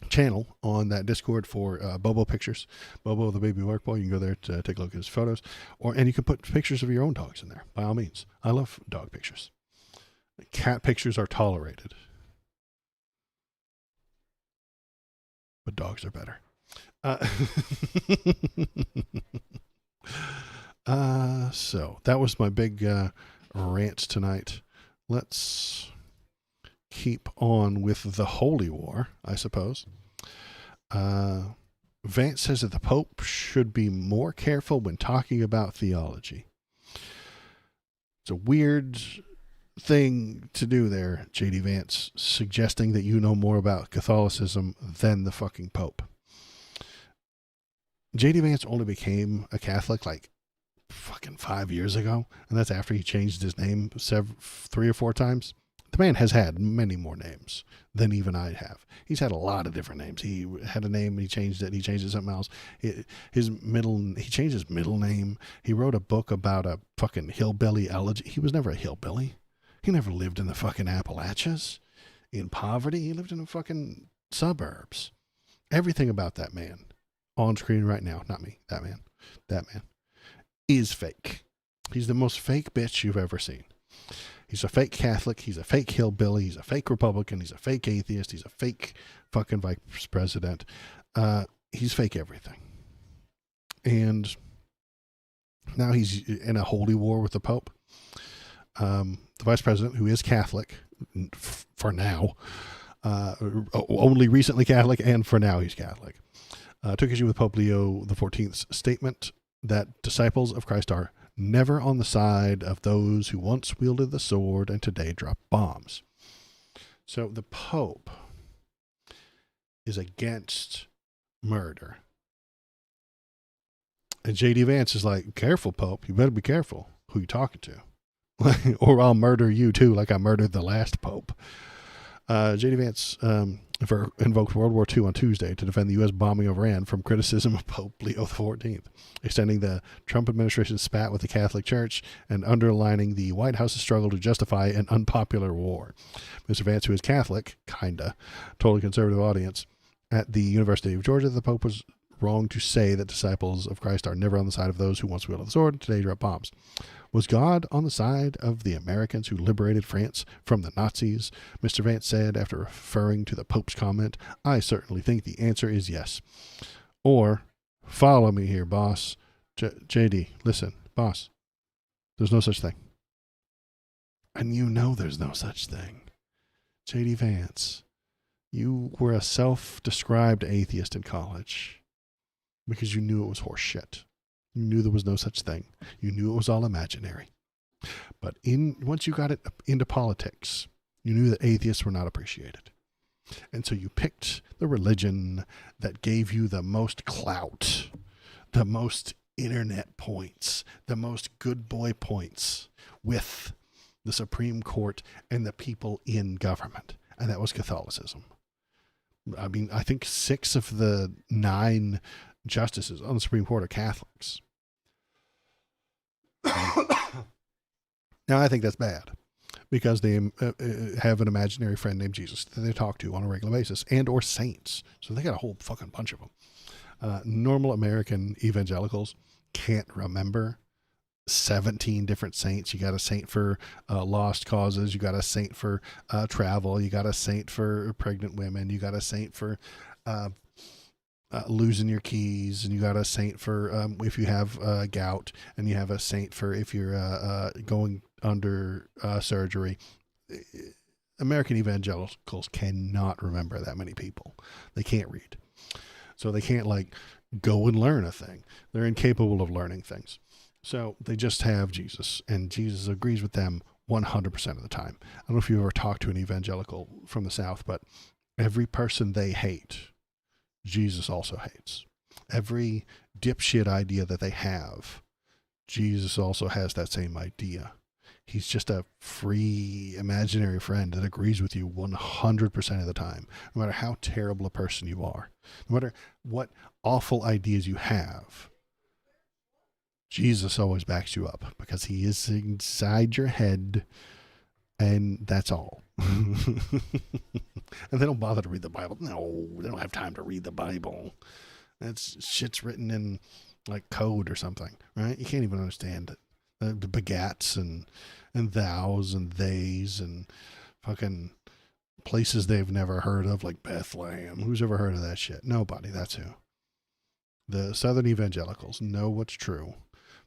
channel on that Discord for Bobo pictures. Bobo the baby work boy. You can go there to take a look at his photos, and you can put pictures of your own dogs in there, by all means. I love dog pictures. Cat pictures are tolerated, but dogs are better. So that was my big rant tonight. Let's keep on with the Holy War, I suppose. Vance says that the Pope should be more careful when talking about theology. It's a weird thing to do there, J.D. Vance, suggesting that you know more about Catholicism than the fucking Pope. J.D. Vance only became a Catholic like fucking 5 years ago, and that's after he changed his name 3 or 4 times. The man has had many more names than even I have. He's had a lot of different names. He had a name, he changed it, he changed it to something else. He changed his middle name. He wrote a book about a fucking hillbilly elegy. He was never a hillbilly. He never lived in the fucking Appalachians in poverty. He lived in the fucking suburbs. Everything about that man on screen right now, not me, that man, is fake. He's the most fake bitch you've ever seen. He's a fake Catholic. He's a fake hillbilly. He's a fake Republican. He's a fake atheist. He's a fake fucking vice president. He's fake everything. And now he's in a holy war with the Pope. The vice president, who is Catholic for now, only recently Catholic, and for now he's Catholic, took issue with Pope Leo XIV's statement that disciples of Christ are never on the side of those who once wielded the sword and today drop bombs. So the Pope is against murder. And J.D. Vance is like, careful, Pope. You better be careful who you're talking to. Or I'll murder you too, like I murdered the last Pope. J.D. Vance invoked World War II on Tuesday to defend the U.S. bombing of Iran from criticism of Pope Leo XIV, extending the Trump administration's spat with the Catholic Church and underlining the White House's struggle to justify an unpopular war. Mr. Vance, who is Catholic, told a conservative audience at the University of Georgia that the Pope was wrong to say that disciples of Christ are never on the side of those who once wielded the sword and today drop bombs. Was God on the side of the Americans who liberated France from the Nazis? Mr. Vance said after referring to the Pope's comment, I certainly think the answer is yes. Or, follow me here, boss. JD, listen, boss, there's no such thing. And you know there's no such thing. JD Vance, you were a self-described atheist in college because you knew it was horse shit. You knew there was no such thing. You knew it was all imaginary. But once you got it into politics, you knew that atheists were not appreciated. And so you picked the religion that gave you the most clout, the most internet points, the most good boy points with the Supreme Court and the people in government. And that was Catholicism. I mean, I think 6 of the 9 justices on the Supreme Court are Catholics. Now, I think that's bad because they have an imaginary friend named Jesus that they talk to on a regular basis, and or saints. So they got a whole fucking bunch of them. Normal American evangelicals can't remember 17 different saints. You got a saint for lost causes. You got a saint for travel. You got a saint for pregnant women. You got a saint for losing your keys, and you got a saint for if you have gout, and you have a saint for if you're going under surgery. American evangelicals cannot remember that many people. They can't read. So they can't go and learn a thing. They're incapable of learning things. So they just have Jesus, and Jesus agrees with them 100% of the time. I don't know if you ever talked to an evangelical from the South, but every person they hate, Jesus also hates. Every dipshit idea that they have, Jesus also has that same idea. He's just a free imaginary friend that agrees with you 100% of the time, no matter how terrible a person you are, no matter what awful ideas you have. Jesus always backs you up because he is inside your head, and that's all. And they don't bother to read the Bible. No, they don't have time to read the Bible. That's shit's written in code or something, right? You can't even understand it. The begats and thous and theys and fucking places they've never heard of, like Bethlehem. Who's ever heard of that shit? Nobody. That's who. The Southern evangelicals know what's true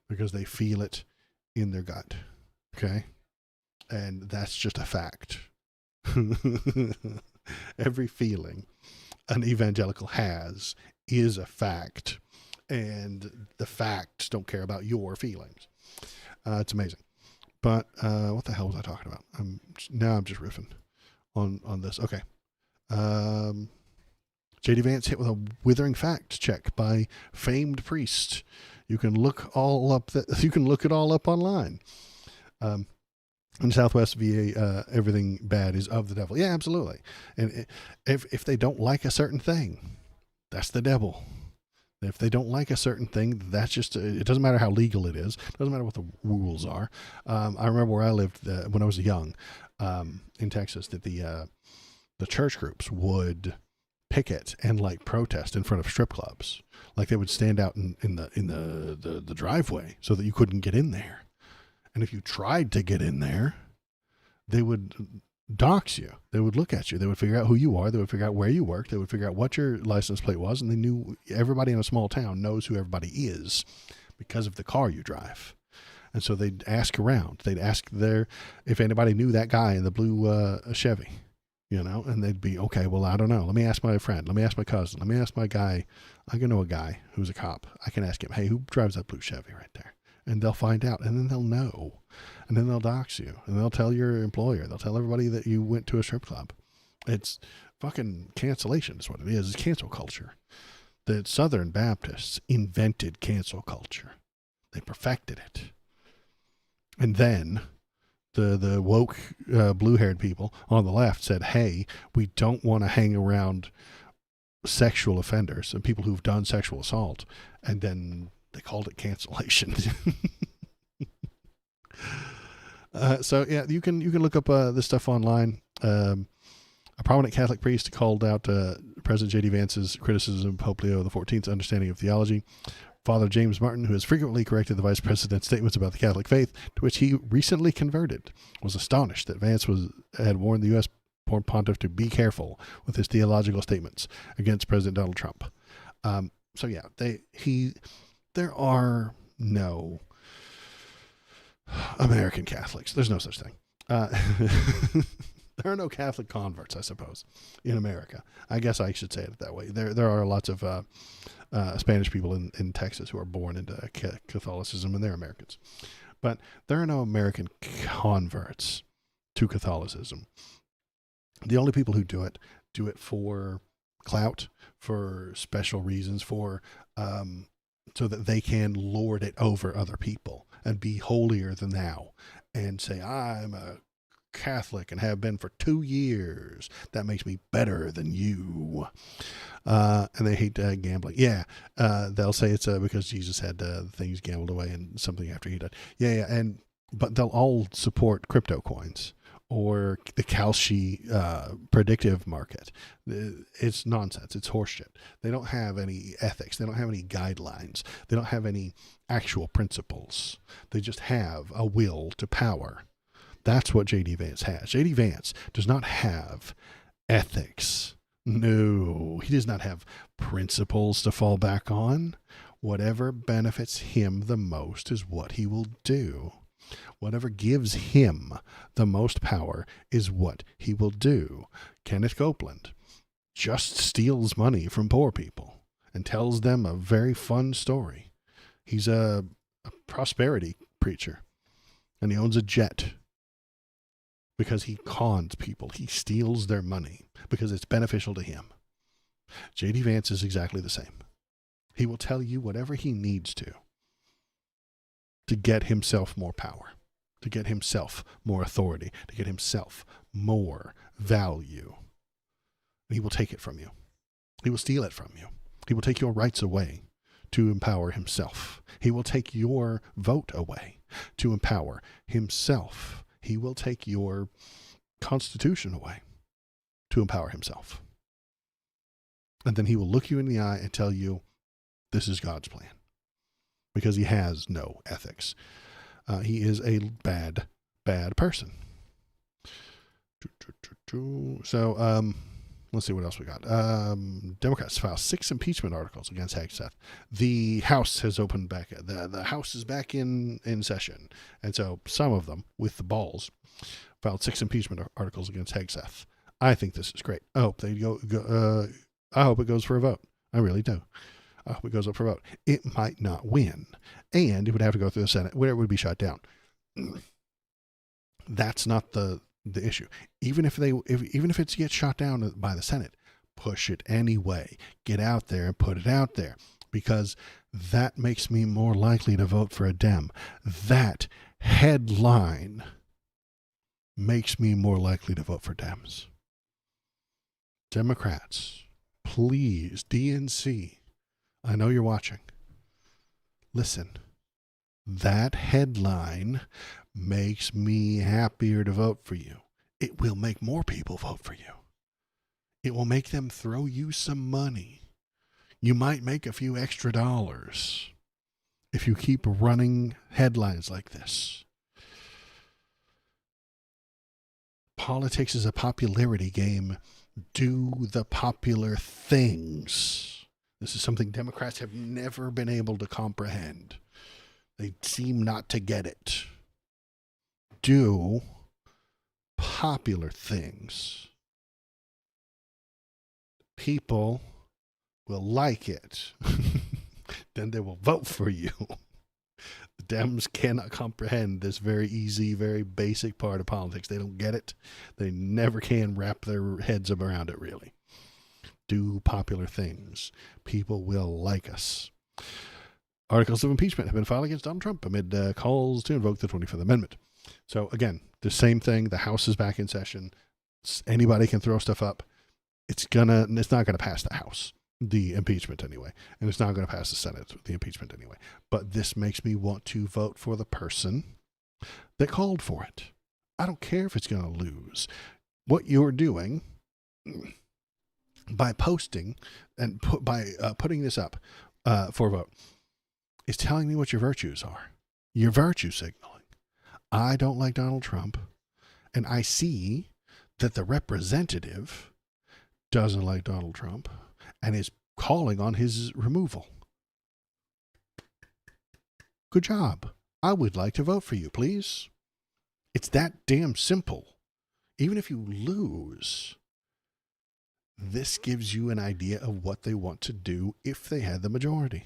because they feel it in their gut. Okay? And that's just a fact. Every feeling an evangelical has is a fact, and the facts don't care about your feelings. It's amazing. But what the hell was I talking about? I'm just riffing on this. Okay. J.D. Vance hit with a withering fact check by famed priest. You can look it all up online. In Southwest VA, everything bad is of the devil. Yeah, absolutely. And if they don't like a certain thing, that's the devil. If they don't like a certain thing, that's just, it doesn't matter how legal it is. It doesn't matter what the rules are. I remember where I lived when I was young in Texas, that the church groups would picket and like protest in front of strip clubs. Like they would stand out in the driveway so that you couldn't get in there. And if you tried to get in there, they would dox you. They would look at you. They would figure out who you are. They would figure out where you work. They would figure out what your license plate was. And they knew, everybody in a small town knows who everybody is because of the car you drive. And so they'd ask around. They'd ask if anybody knew that guy in the blue Chevy, and they'd be, okay, well, I don't know. Let me ask my friend. Let me ask my cousin. Let me ask my guy. I can know a guy who's a cop. I can ask him, hey, who drives that blue Chevy right there? And they'll find out, and then they'll know, and then they'll dox you, and they'll tell your employer. They'll tell everybody that you went to a strip club. It's fucking cancellation is what it is. It's cancel culture. The Southern Baptists invented cancel culture. They perfected it. And then the woke blue-haired people on the left said, hey, we don't want to hang around sexual offenders and people who've done sexual assault. And then they called it cancellation. So yeah, you can look up this stuff online. A prominent Catholic priest called out President J.D. Vance's criticism of Pope Leo XIV's understanding of theology. Father James Martin, who has frequently corrected the vice president's statements about the Catholic faith, to which he recently converted, was astonished that Vance had warned the U.S. pontiff to be careful with his theological statements against President Donald Trump. So yeah, there are no American Catholics. There's no such thing. There are no Catholic converts, I suppose, in America. I guess I should say it that way. There are lots of Spanish people in Texas who are born into Catholicism, and they're Americans. But there are no American converts to Catholicism. The only people who do it for clout, for special reasons, for so that they can lord it over other people and be holier than thou and say, I'm a Catholic and have been for 2 years. That makes me better than you. And they hate gambling. Yeah. They'll say it's because Jesus had things gambled away and something after he died. Yeah. But they'll all support crypto coins or the Kalshi predictive market. It's nonsense. It's horseshit. They don't have any ethics. They don't have any guidelines. They don't have any actual principles. They just have a will to power. That's what J.D. Vance has. J.D. Vance does not have ethics. No, he does not have principles to fall back on. Whatever benefits him the most is what he will do. Whatever gives him the most power is what he will do. Kenneth Copeland just steals money from poor people and tells them a very fun story. He's a prosperity preacher, and he owns a jet because he cons people. He steals their money because it's beneficial to him. J.D. Vance is exactly the same. He will tell you whatever he needs to get himself more power, to get himself more authority, to get himself more value. He will take it from you. He will steal it from you. He will take your rights away to empower himself. He will take your vote away to empower himself. He will take your constitution away to empower himself. And then he will look you in the eye and tell you, this is God's plan. Because he has no ethics. He is a bad person. So, let's see what else we got. Democrats file 6 impeachment articles against Hegseth. The House has opened back. The House is back in session. And so some of them, with the balls, filed 6 impeachment articles against Hegseth. I think this is great. I hope they go I hope it goes for a vote. I really do. I hope it goes up for a vote. It might not win, and it would have to go through the Senate, where it would be shut down. That's not the issue. Even if it gets shot down by the Senate, push it anyway. Get out there and put it out there, because that makes me more likely to vote for a Dem. That headline makes me more likely to vote for Dems. Democrats, please, DNC, I know you're watching. Listen, that headline makes me happier to vote for you. It will make more people vote for you. It will make them throw you some money. You might make a few extra dollars if you keep running headlines like this. Politics is a popularity game. Do the popular things. This is something Democrats have never been able to comprehend. They seem not to get it. Do popular things. People will like it. Then they will vote for you. The Dems cannot comprehend this very easy, very basic part of politics. They don't get it. They never can wrap their heads around it, really. Do popular things. People will like us. Articles of impeachment have been filed against Donald Trump amid calls to invoke the 25th Amendment. So again, the same thing. The House is back in session. Anybody can throw stuff up. It's not gonna pass the House, the impeachment anyway, and it's not gonna pass the Senate, the impeachment anyway. But this makes me want to vote for the person that called for it. I don't care if it's gonna lose. What you're doing by posting and putting this up for a vote is telling me what your virtues are. You're virtue signaling. I don't like Donald Trump, and I see that the representative doesn't like Donald Trump and is calling on his removal. Good job. I would like to vote for you, please. It's that damn simple. Even if you lose, this gives you an idea of what they want to do if they had the majority.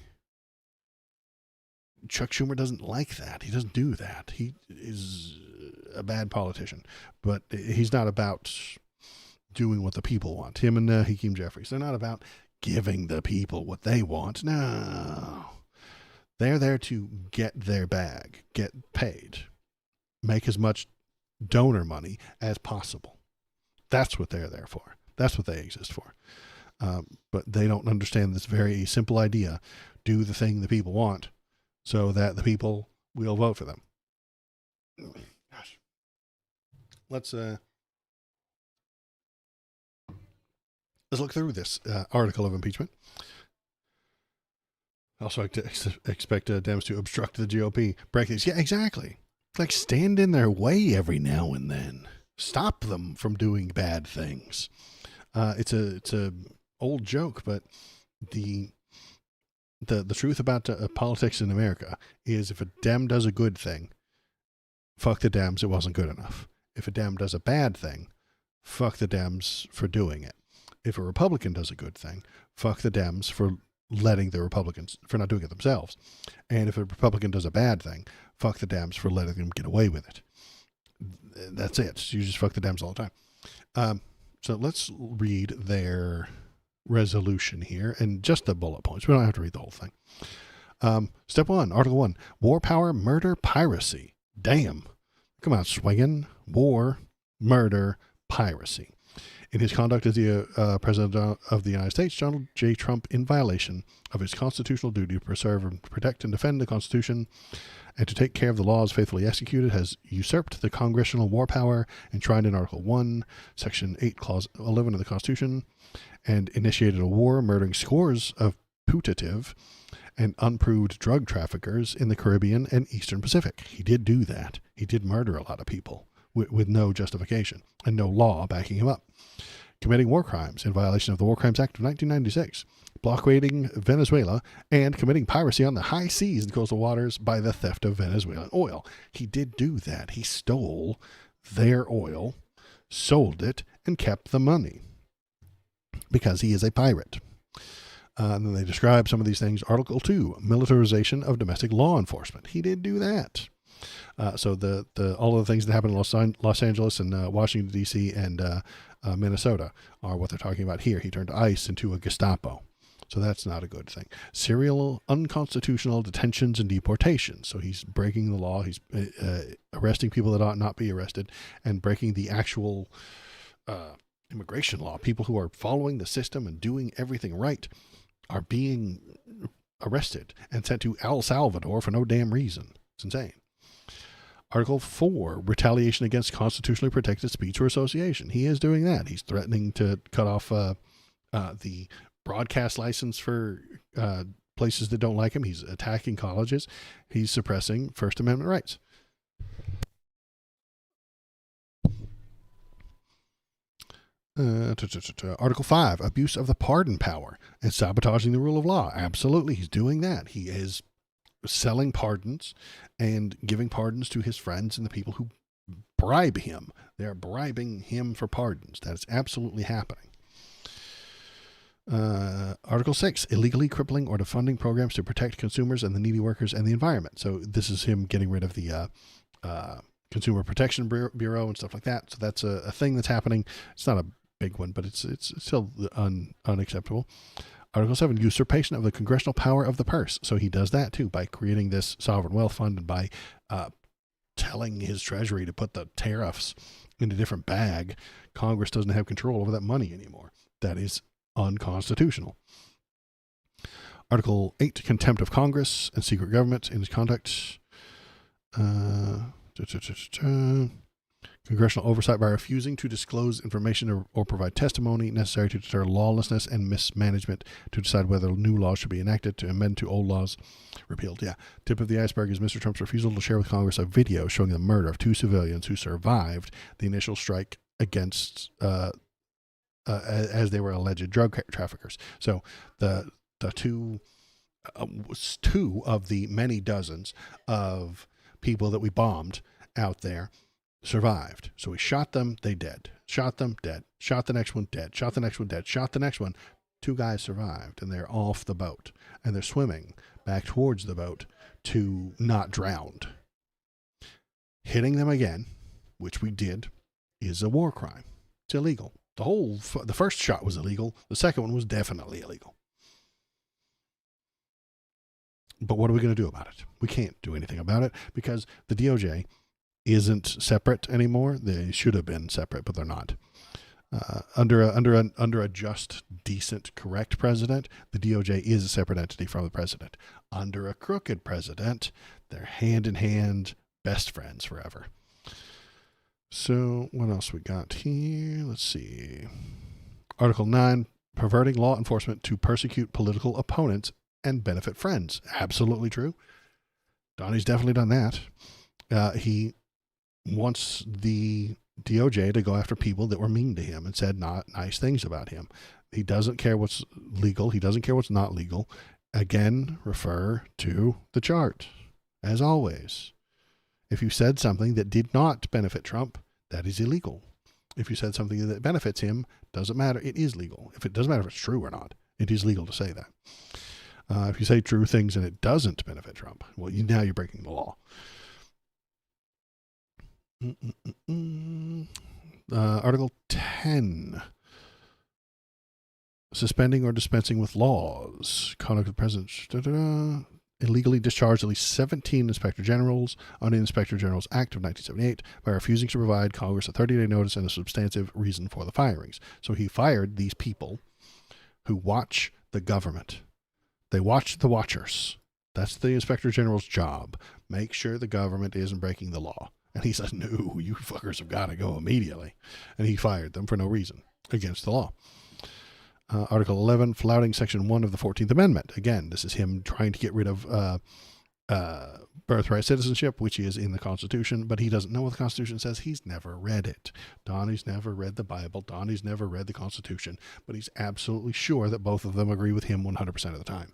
Chuck Schumer doesn't like that. He doesn't do that. He is a bad politician, but he's not about doing what the people want. Him and Hakeem Jeffries, they're not about giving the people what they want. No. They're there to get their bag, get paid, make as much donor money as possible. That's what they're there for. That's what they exist for. But they don't understand this very simple idea. Do the thing the people want so that the people will vote for them. Gosh. Let's look through this article of impeachment. Also, I expect Dems to obstruct the GOP. Break these. Yeah, exactly. Like, stand in their way every now and then. Stop them from doing bad things. It's a old joke, but the truth about politics in America is if a Dem does a good thing, fuck the Dems, it wasn't good enough. If a Dem does a bad thing, fuck the Dems for doing it. If a Republican does a good thing, fuck the Dems for letting the Republicans, for not doing it themselves. And if a Republican does a bad thing, fuck the Dems for letting them get away with it. That's it. You just fuck the Dems all the time. So let's read their resolution here and just the bullet points. We don't have to read the whole thing. Step 1, Article 1, war, power, murder, piracy. Damn. Come on, swinging. War, murder, piracy. In his conduct as the President of the United States, Donald J. Trump, in violation of his constitutional duty to preserve and protect and defend the Constitution and to take care of the laws faithfully executed, has usurped the congressional war power enshrined in Article 1, Section 8, Clause 11 of the Constitution, and initiated a war, murdering scores of putative and unproved drug traffickers in the Caribbean and Eastern Pacific. He did do that. He did murder a lot of people with no justification and no law backing him up. Committing war crimes in violation of the War Crimes Act of 1996, blockading Venezuela, and committing piracy on the high seas and coastal waters by the theft of Venezuelan oil. He did do that. He stole their oil, sold it, and kept the money. because he is a pirate. And then they describe some of these things. Article 2, militarization of domestic law enforcement. He did do that. So all of the things that happened in Los Angeles and Washington, D.C. and Minnesota are what they're talking about here. He turned ICE into a Gestapo. So that's not a good thing. Serial unconstitutional detentions and deportations. So he's breaking the law. He's arresting people that ought not be arrested and breaking the actual immigration law. People who are following the system and doing everything right are being arrested and sent to El Salvador for no damn reason. It's insane. Article 4, retaliation against constitutionally protected speech or association. He is doing that. He's threatening to cut off the broadcast license for places that don't like him. He's attacking colleges. He's suppressing First Amendment rights. Article 5, abuse of the pardon power and sabotaging the rule of law. Absolutely, he's doing that. He is selling pardons and giving pardons to his friends and the people who bribe him. They're bribing him for pardons. That is absolutely happening. Article 6, illegally crippling or defunding programs to protect consumers and the needy workers and the environment. So this is him getting rid of the Consumer Protection Bureau and stuff like that. So that's a thing that's happening. It's not a big one, but it's still unacceptable. Article 7, usurpation of the congressional power of the purse. So he does that too by creating this sovereign wealth fund and by telling his treasury to put the tariffs in a different bag. Congress doesn't have control over that money anymore. That is unconstitutional. Article 8, contempt of Congress and secret government in his conduct. Congressional oversight by refusing to disclose information or provide testimony necessary to deter lawlessness and mismanagement, to decide whether new laws should be enacted, to amend to old laws repealed. Yeah. Tip of the iceberg is Mr. Trump's refusal to share with Congress a video showing the murder of 2 civilians who survived the initial strike against as they were alleged drug traffickers. So the two of the many dozens of people that we bombed out there survived. So we shot them, they dead. Shot them, dead. Shot the next one, dead. Shot the next one, dead. Shot the next one. 2 guys survived, and they're off the boat. And they're swimming back towards the boat to not drowned. Hitting them again, which we did, is a war crime. It's illegal. The first shot was illegal. The second one was definitely illegal. But what are we going to do about it? We can't do anything about it because the DOJ isn't separate anymore. They should have been separate, but they're not. Under a just, decent, correct president, the DOJ is a separate entity from the president. Under a crooked president, they're hand in hand, best friends forever. So what else we got here? Let's see. Article 9, perverting law enforcement to persecute political opponents and benefit friends. Absolutely true. Donnie's definitely done that. He wants the DOJ to go after people that were mean to him and said not nice things about him. He doesn't care what's legal. He doesn't care what's not legal. Again, refer to the chart. As always, if you said something that did not benefit Trump, that is illegal. If you said something that benefits him, doesn't matter. It is legal. If it doesn't matter if it's true or not, it is legal to say that. If you say true things and it doesn't benefit Trump, well, now you're breaking the law. Article 10, suspending or dispensing with laws. Conduct of the president illegally discharged at least 17 inspector generals under the Inspector General's Act of 1978 by refusing to provide Congress a 30-day notice and a substantive reason for the firings. So he fired these people who watch the government. They watch the watchers. That's the Inspector General's job. Make sure the government isn't breaking the law. And he says, no, you fuckers have got to go immediately. And he fired them for no reason against the law. Article 11, flouting Section 1 of the 14th Amendment. Again, this is him trying to get rid of birthright citizenship, which is in the Constitution, but he doesn't know what the Constitution says. He's never read it. Donnie's never read the Bible. Donnie's never read the Constitution, but he's absolutely sure that both of them agree with him 100% of the time.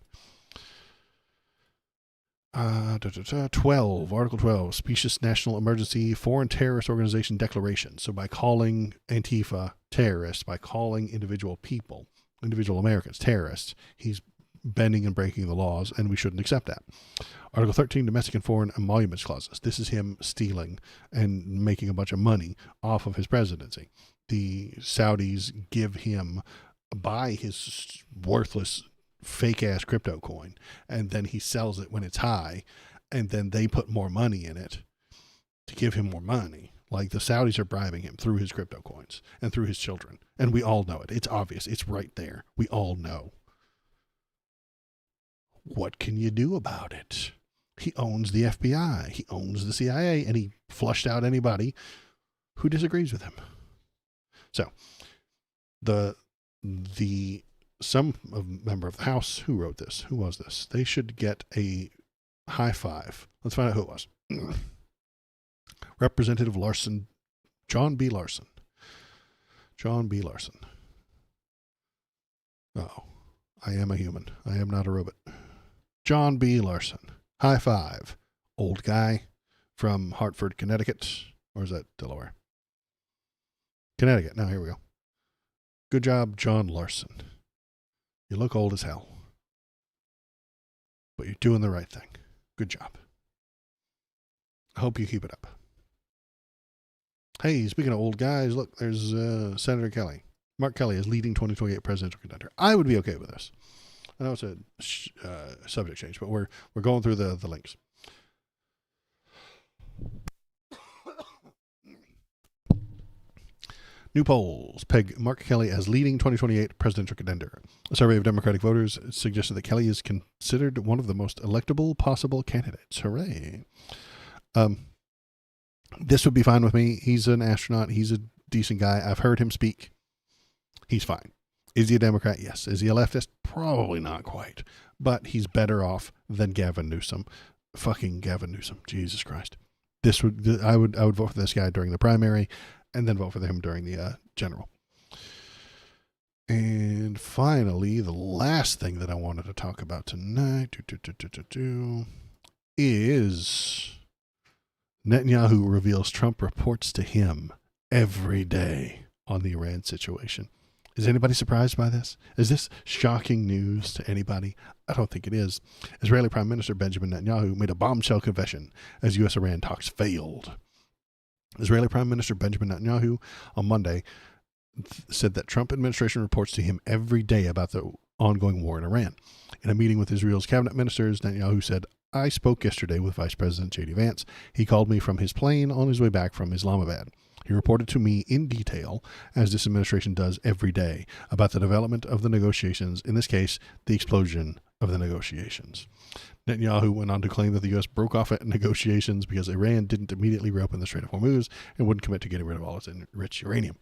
12, Article 12, specious national emergency foreign terrorist organization declaration. So by calling Antifa terrorists, by calling individual people individual Americans, terrorists. He's bending and breaking the laws, and we shouldn't accept that. Article 13, domestic and foreign emoluments clauses. This is him stealing and making a bunch of money off of his presidency. The Saudis buy his worthless fake ass crypto coin, and then he sells it when it's high, and then they put more money in it to give him more money. Like the Saudis are bribing him through his crypto coins and through his children. And we all know it. It's obvious. It's right there. We all know. What can you do about it? He owns the FBI. He owns the CIA, and he flushed out anybody who disagrees with him. So some member of the House who wrote this, who was this? They should get a high five. Let's find out who it was. Representative Larson, John B. Larson. John B. Larson. Oh, I am a human. I am not a robot. John B. Larson. High five. Old guy from Hartford, Connecticut. Or is that Delaware? Connecticut. Now, here we go. Good job, John Larson. You look old as hell. But you're doing the right thing. Good job. I hope you keep it up. Hey, speaking of old guys, look, there's Senator Kelly. Mark Kelly is leading 2028 presidential contender. I would be okay with this. I know it's a subject change, but we're going through the links. New polls peg Mark Kelly as leading 2028 presidential contender. A survey of Democratic voters suggested that Kelly is considered one of the most electable possible candidates. Hooray. This would be fine with me. He's an astronaut. He's a decent guy. I've heard him speak. He's fine. Is he a Democrat? Yes. Is he a leftist? Probably not quite. But he's better off than Gavin Newsom. Fucking Gavin Newsom. Jesus Christ. I would vote for this guy during the primary and then vote for him during the general. And finally, the last thing that I wanted to talk about tonight is Netanyahu reveals Trump reports to him every day on the Iran situation. Is anybody surprised by this? Is this shocking news to anybody? I don't think it is. Israeli Prime Minister Benjamin Netanyahu made a bombshell confession as U.S.-Iran talks failed. Israeli Prime Minister Benjamin Netanyahu on Monday said that Trump administration reports to him every day about the ongoing war in Iran. In a meeting with Israel's cabinet ministers, Netanyahu said, "I spoke yesterday with Vice President J.D. Vance. He called me from his plane on his way back from Islamabad. He reported to me in detail, as this administration does every day, about the development of the negotiations, in this case, the explosion of the negotiations." Netanyahu went on to claim that the U.S. broke off at negotiations because Iran didn't immediately reopen the Strait of Hormuz and wouldn't commit to getting rid of all its enriched uranium.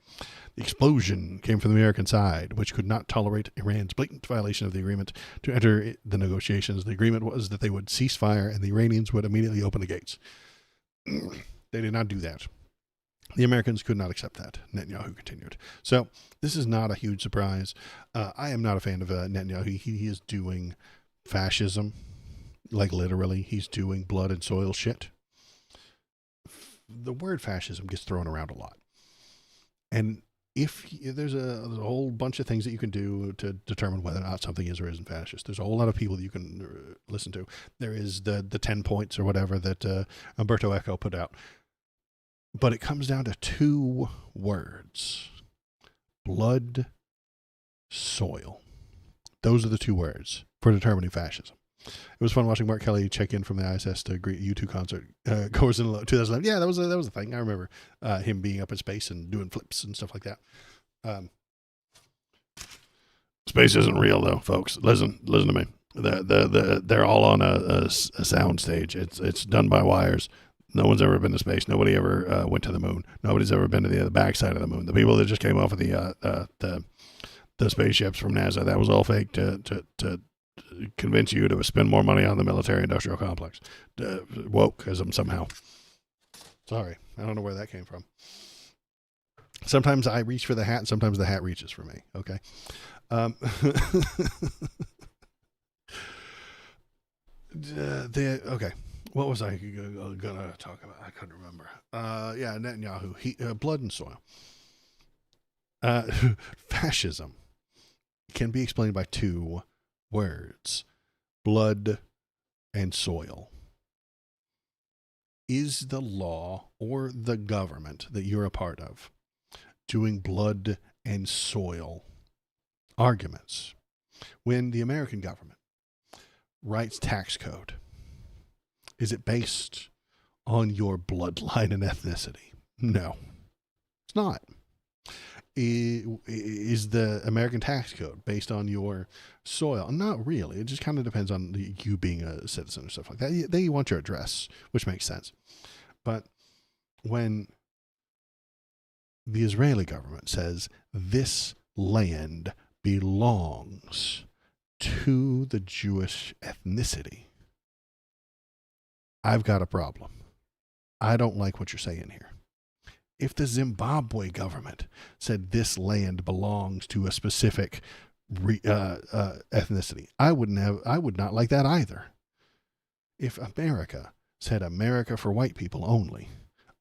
The explosion came from the American side, which could not tolerate Iran's blatant violation of the agreement to enter the negotiations. The agreement was that they would cease fire and the Iranians would immediately open the gates. They did not do that. The Americans could not accept that, Netanyahu continued. So this is not a huge surprise. I am not a fan of Netanyahu. He is doing fascism. Like literally, he's doing blood and soil shit. The word fascism gets thrown around a lot. And if there's a whole bunch of things that you can do to determine whether or not something is or isn't fascist. There's a whole lot of people that you can listen to. There is the 10 points or whatever that Umberto Eco put out. But it comes down to two words. Blood, soil. Those are the two words for determining fascism. It was fun watching Mark Kelly check in from the ISS to greet U2 concert goers in 2011. Yeah, that was a thing. I remember him being up in space and doing flips and stuff like that. Space isn't real, though, folks. Listen to me. They're all on a sound stage. It's done by wires. No one's ever been to space. Nobody ever went to the moon. Nobody's ever been to the backside of the moon. The people that just came off of the spaceships from NASA, that was all fake to convince you to spend more money on the military-industrial complex. Wokeism somehow. Sorry, I don't know where that came from. Sometimes I reach for the hat, and sometimes the hat reaches for me. Okay. Okay. What was I gonna talk about? I couldn't remember. Yeah, Netanyahu. Blood and soil. Fascism. can be explained by two words: blood and soil. Is the law or the government that you're a part of doing blood and soil arguments? When the American government writes tax code, is it based on your bloodline and ethnicity? No, it's not. Is the American tax code based on your soil? Not really. It just kind of depends on you being a citizen or stuff like that. They want your address, which makes sense. But when the Israeli government says this land belongs to the Jewish ethnicity, I've got a problem. I don't like what you're saying here. If the Zimbabwe government said this land belongs to a specific ethnicity, I would not like that either. If America said America for white people only,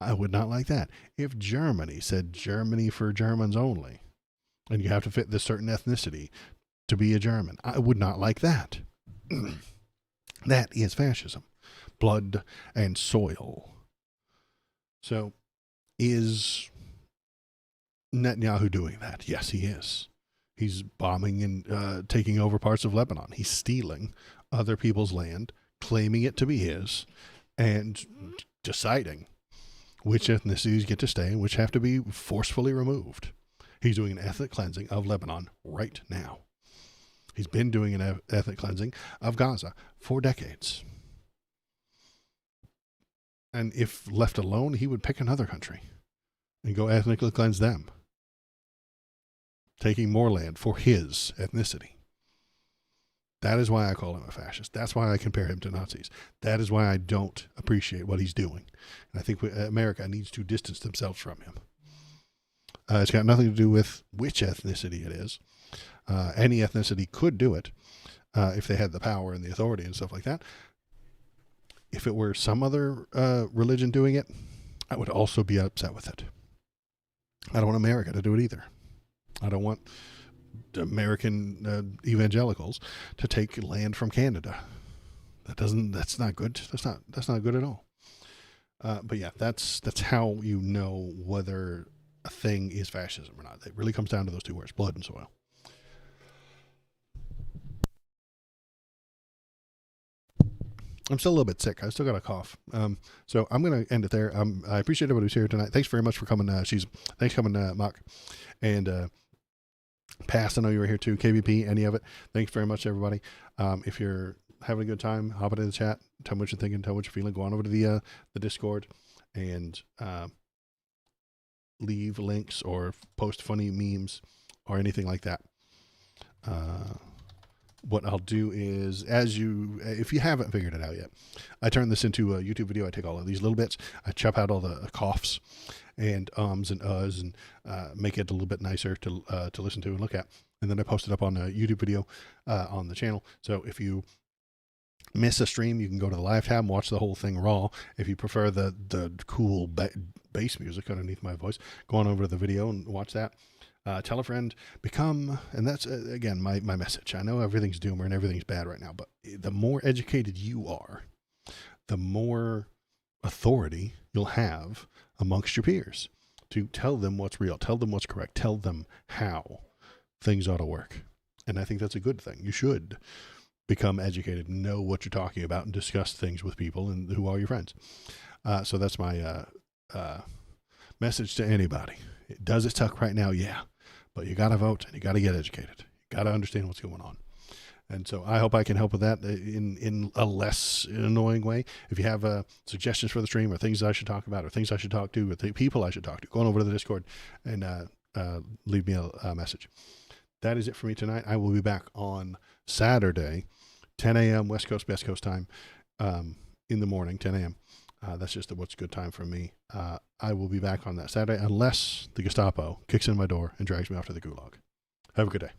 I would not like that. If Germany said Germany for Germans only, and you have to fit this certain ethnicity to be a German, I would not like that. That is fascism. Blood and soil. So, is Netanyahu doing that? Yes, he is. He's bombing and taking over parts of Lebanon. He's stealing other people's land, claiming it to be his, and deciding which ethnicities get to stay and which have to be forcefully removed. He's doing an ethnic cleansing of Lebanon right now. He's been doing an ethnic cleansing of Gaza for decades. And if left alone, he would pick another country and go ethnically cleanse them, taking more land for his ethnicity. That is why I call him a fascist. That's why I compare him to Nazis. That is why I don't appreciate what he's doing. And I think America needs to distance themselves from him. It's got nothing to do with which ethnicity it is. Any ethnicity could do it if they had the power and the authority and stuff like that. If it were some other religion doing it, I would also be upset with it. I don't want America to do it either. I don't want American evangelicals to take land from Canada. That's not good. That's not good at all. But yeah, that's how you know whether a thing is fascism or not. It really comes down to those two words: blood and soil. I'm still a little bit sick. I still got a cough. So I'm going to end it there. I appreciate everybody who's here tonight. Thanks very much for coming. Thanks for coming, Mock. And Past, I know you were here too. KVP, any of it. Thanks very much, everybody. If you're having a good time, hop into the chat. Tell me what you're thinking. Tell me what you're feeling. Go on over to the Discord and leave links or post funny memes or anything like that. What I'll do is, if you haven't figured it out yet, I turn this into a YouTube video. I take all of these little bits, I chop out all the coughs and ums and uhs and make it a little bit nicer to listen to and look at. And then I post it up on a YouTube video on the channel. So if you miss a stream, you can go to the live tab and watch the whole thing raw. If you prefer the cool bass music underneath my voice, go on over to the video and watch that. Tell a friend, and that's, again, my message. I know everything's doomer and everything's bad right now, but the more educated you are, the more authority you'll have amongst your peers to tell them what's real, tell them what's correct, tell them how things ought to work. And I think that's a good thing. You should become educated, know what you're talking about, and discuss things with people and who are your friends. So that's my message to anybody. Does it suck right now? Yeah. But you got to vote and you got to get educated. You got to understand what's going on. And so I hope I can help with that in a less annoying way. If you have suggestions for the stream or things I should talk about or things I should talk to or people I should talk to, go on over to the Discord and leave me a message. That is it for me tonight. I will be back on Saturday, 10 a.m. West Coast, Best Coast time, in the morning, 10 a.m. That's just what's good time for me. I will be back on that Saturday unless the Gestapo kicks in my door and drags me off to the gulag. Have a good day.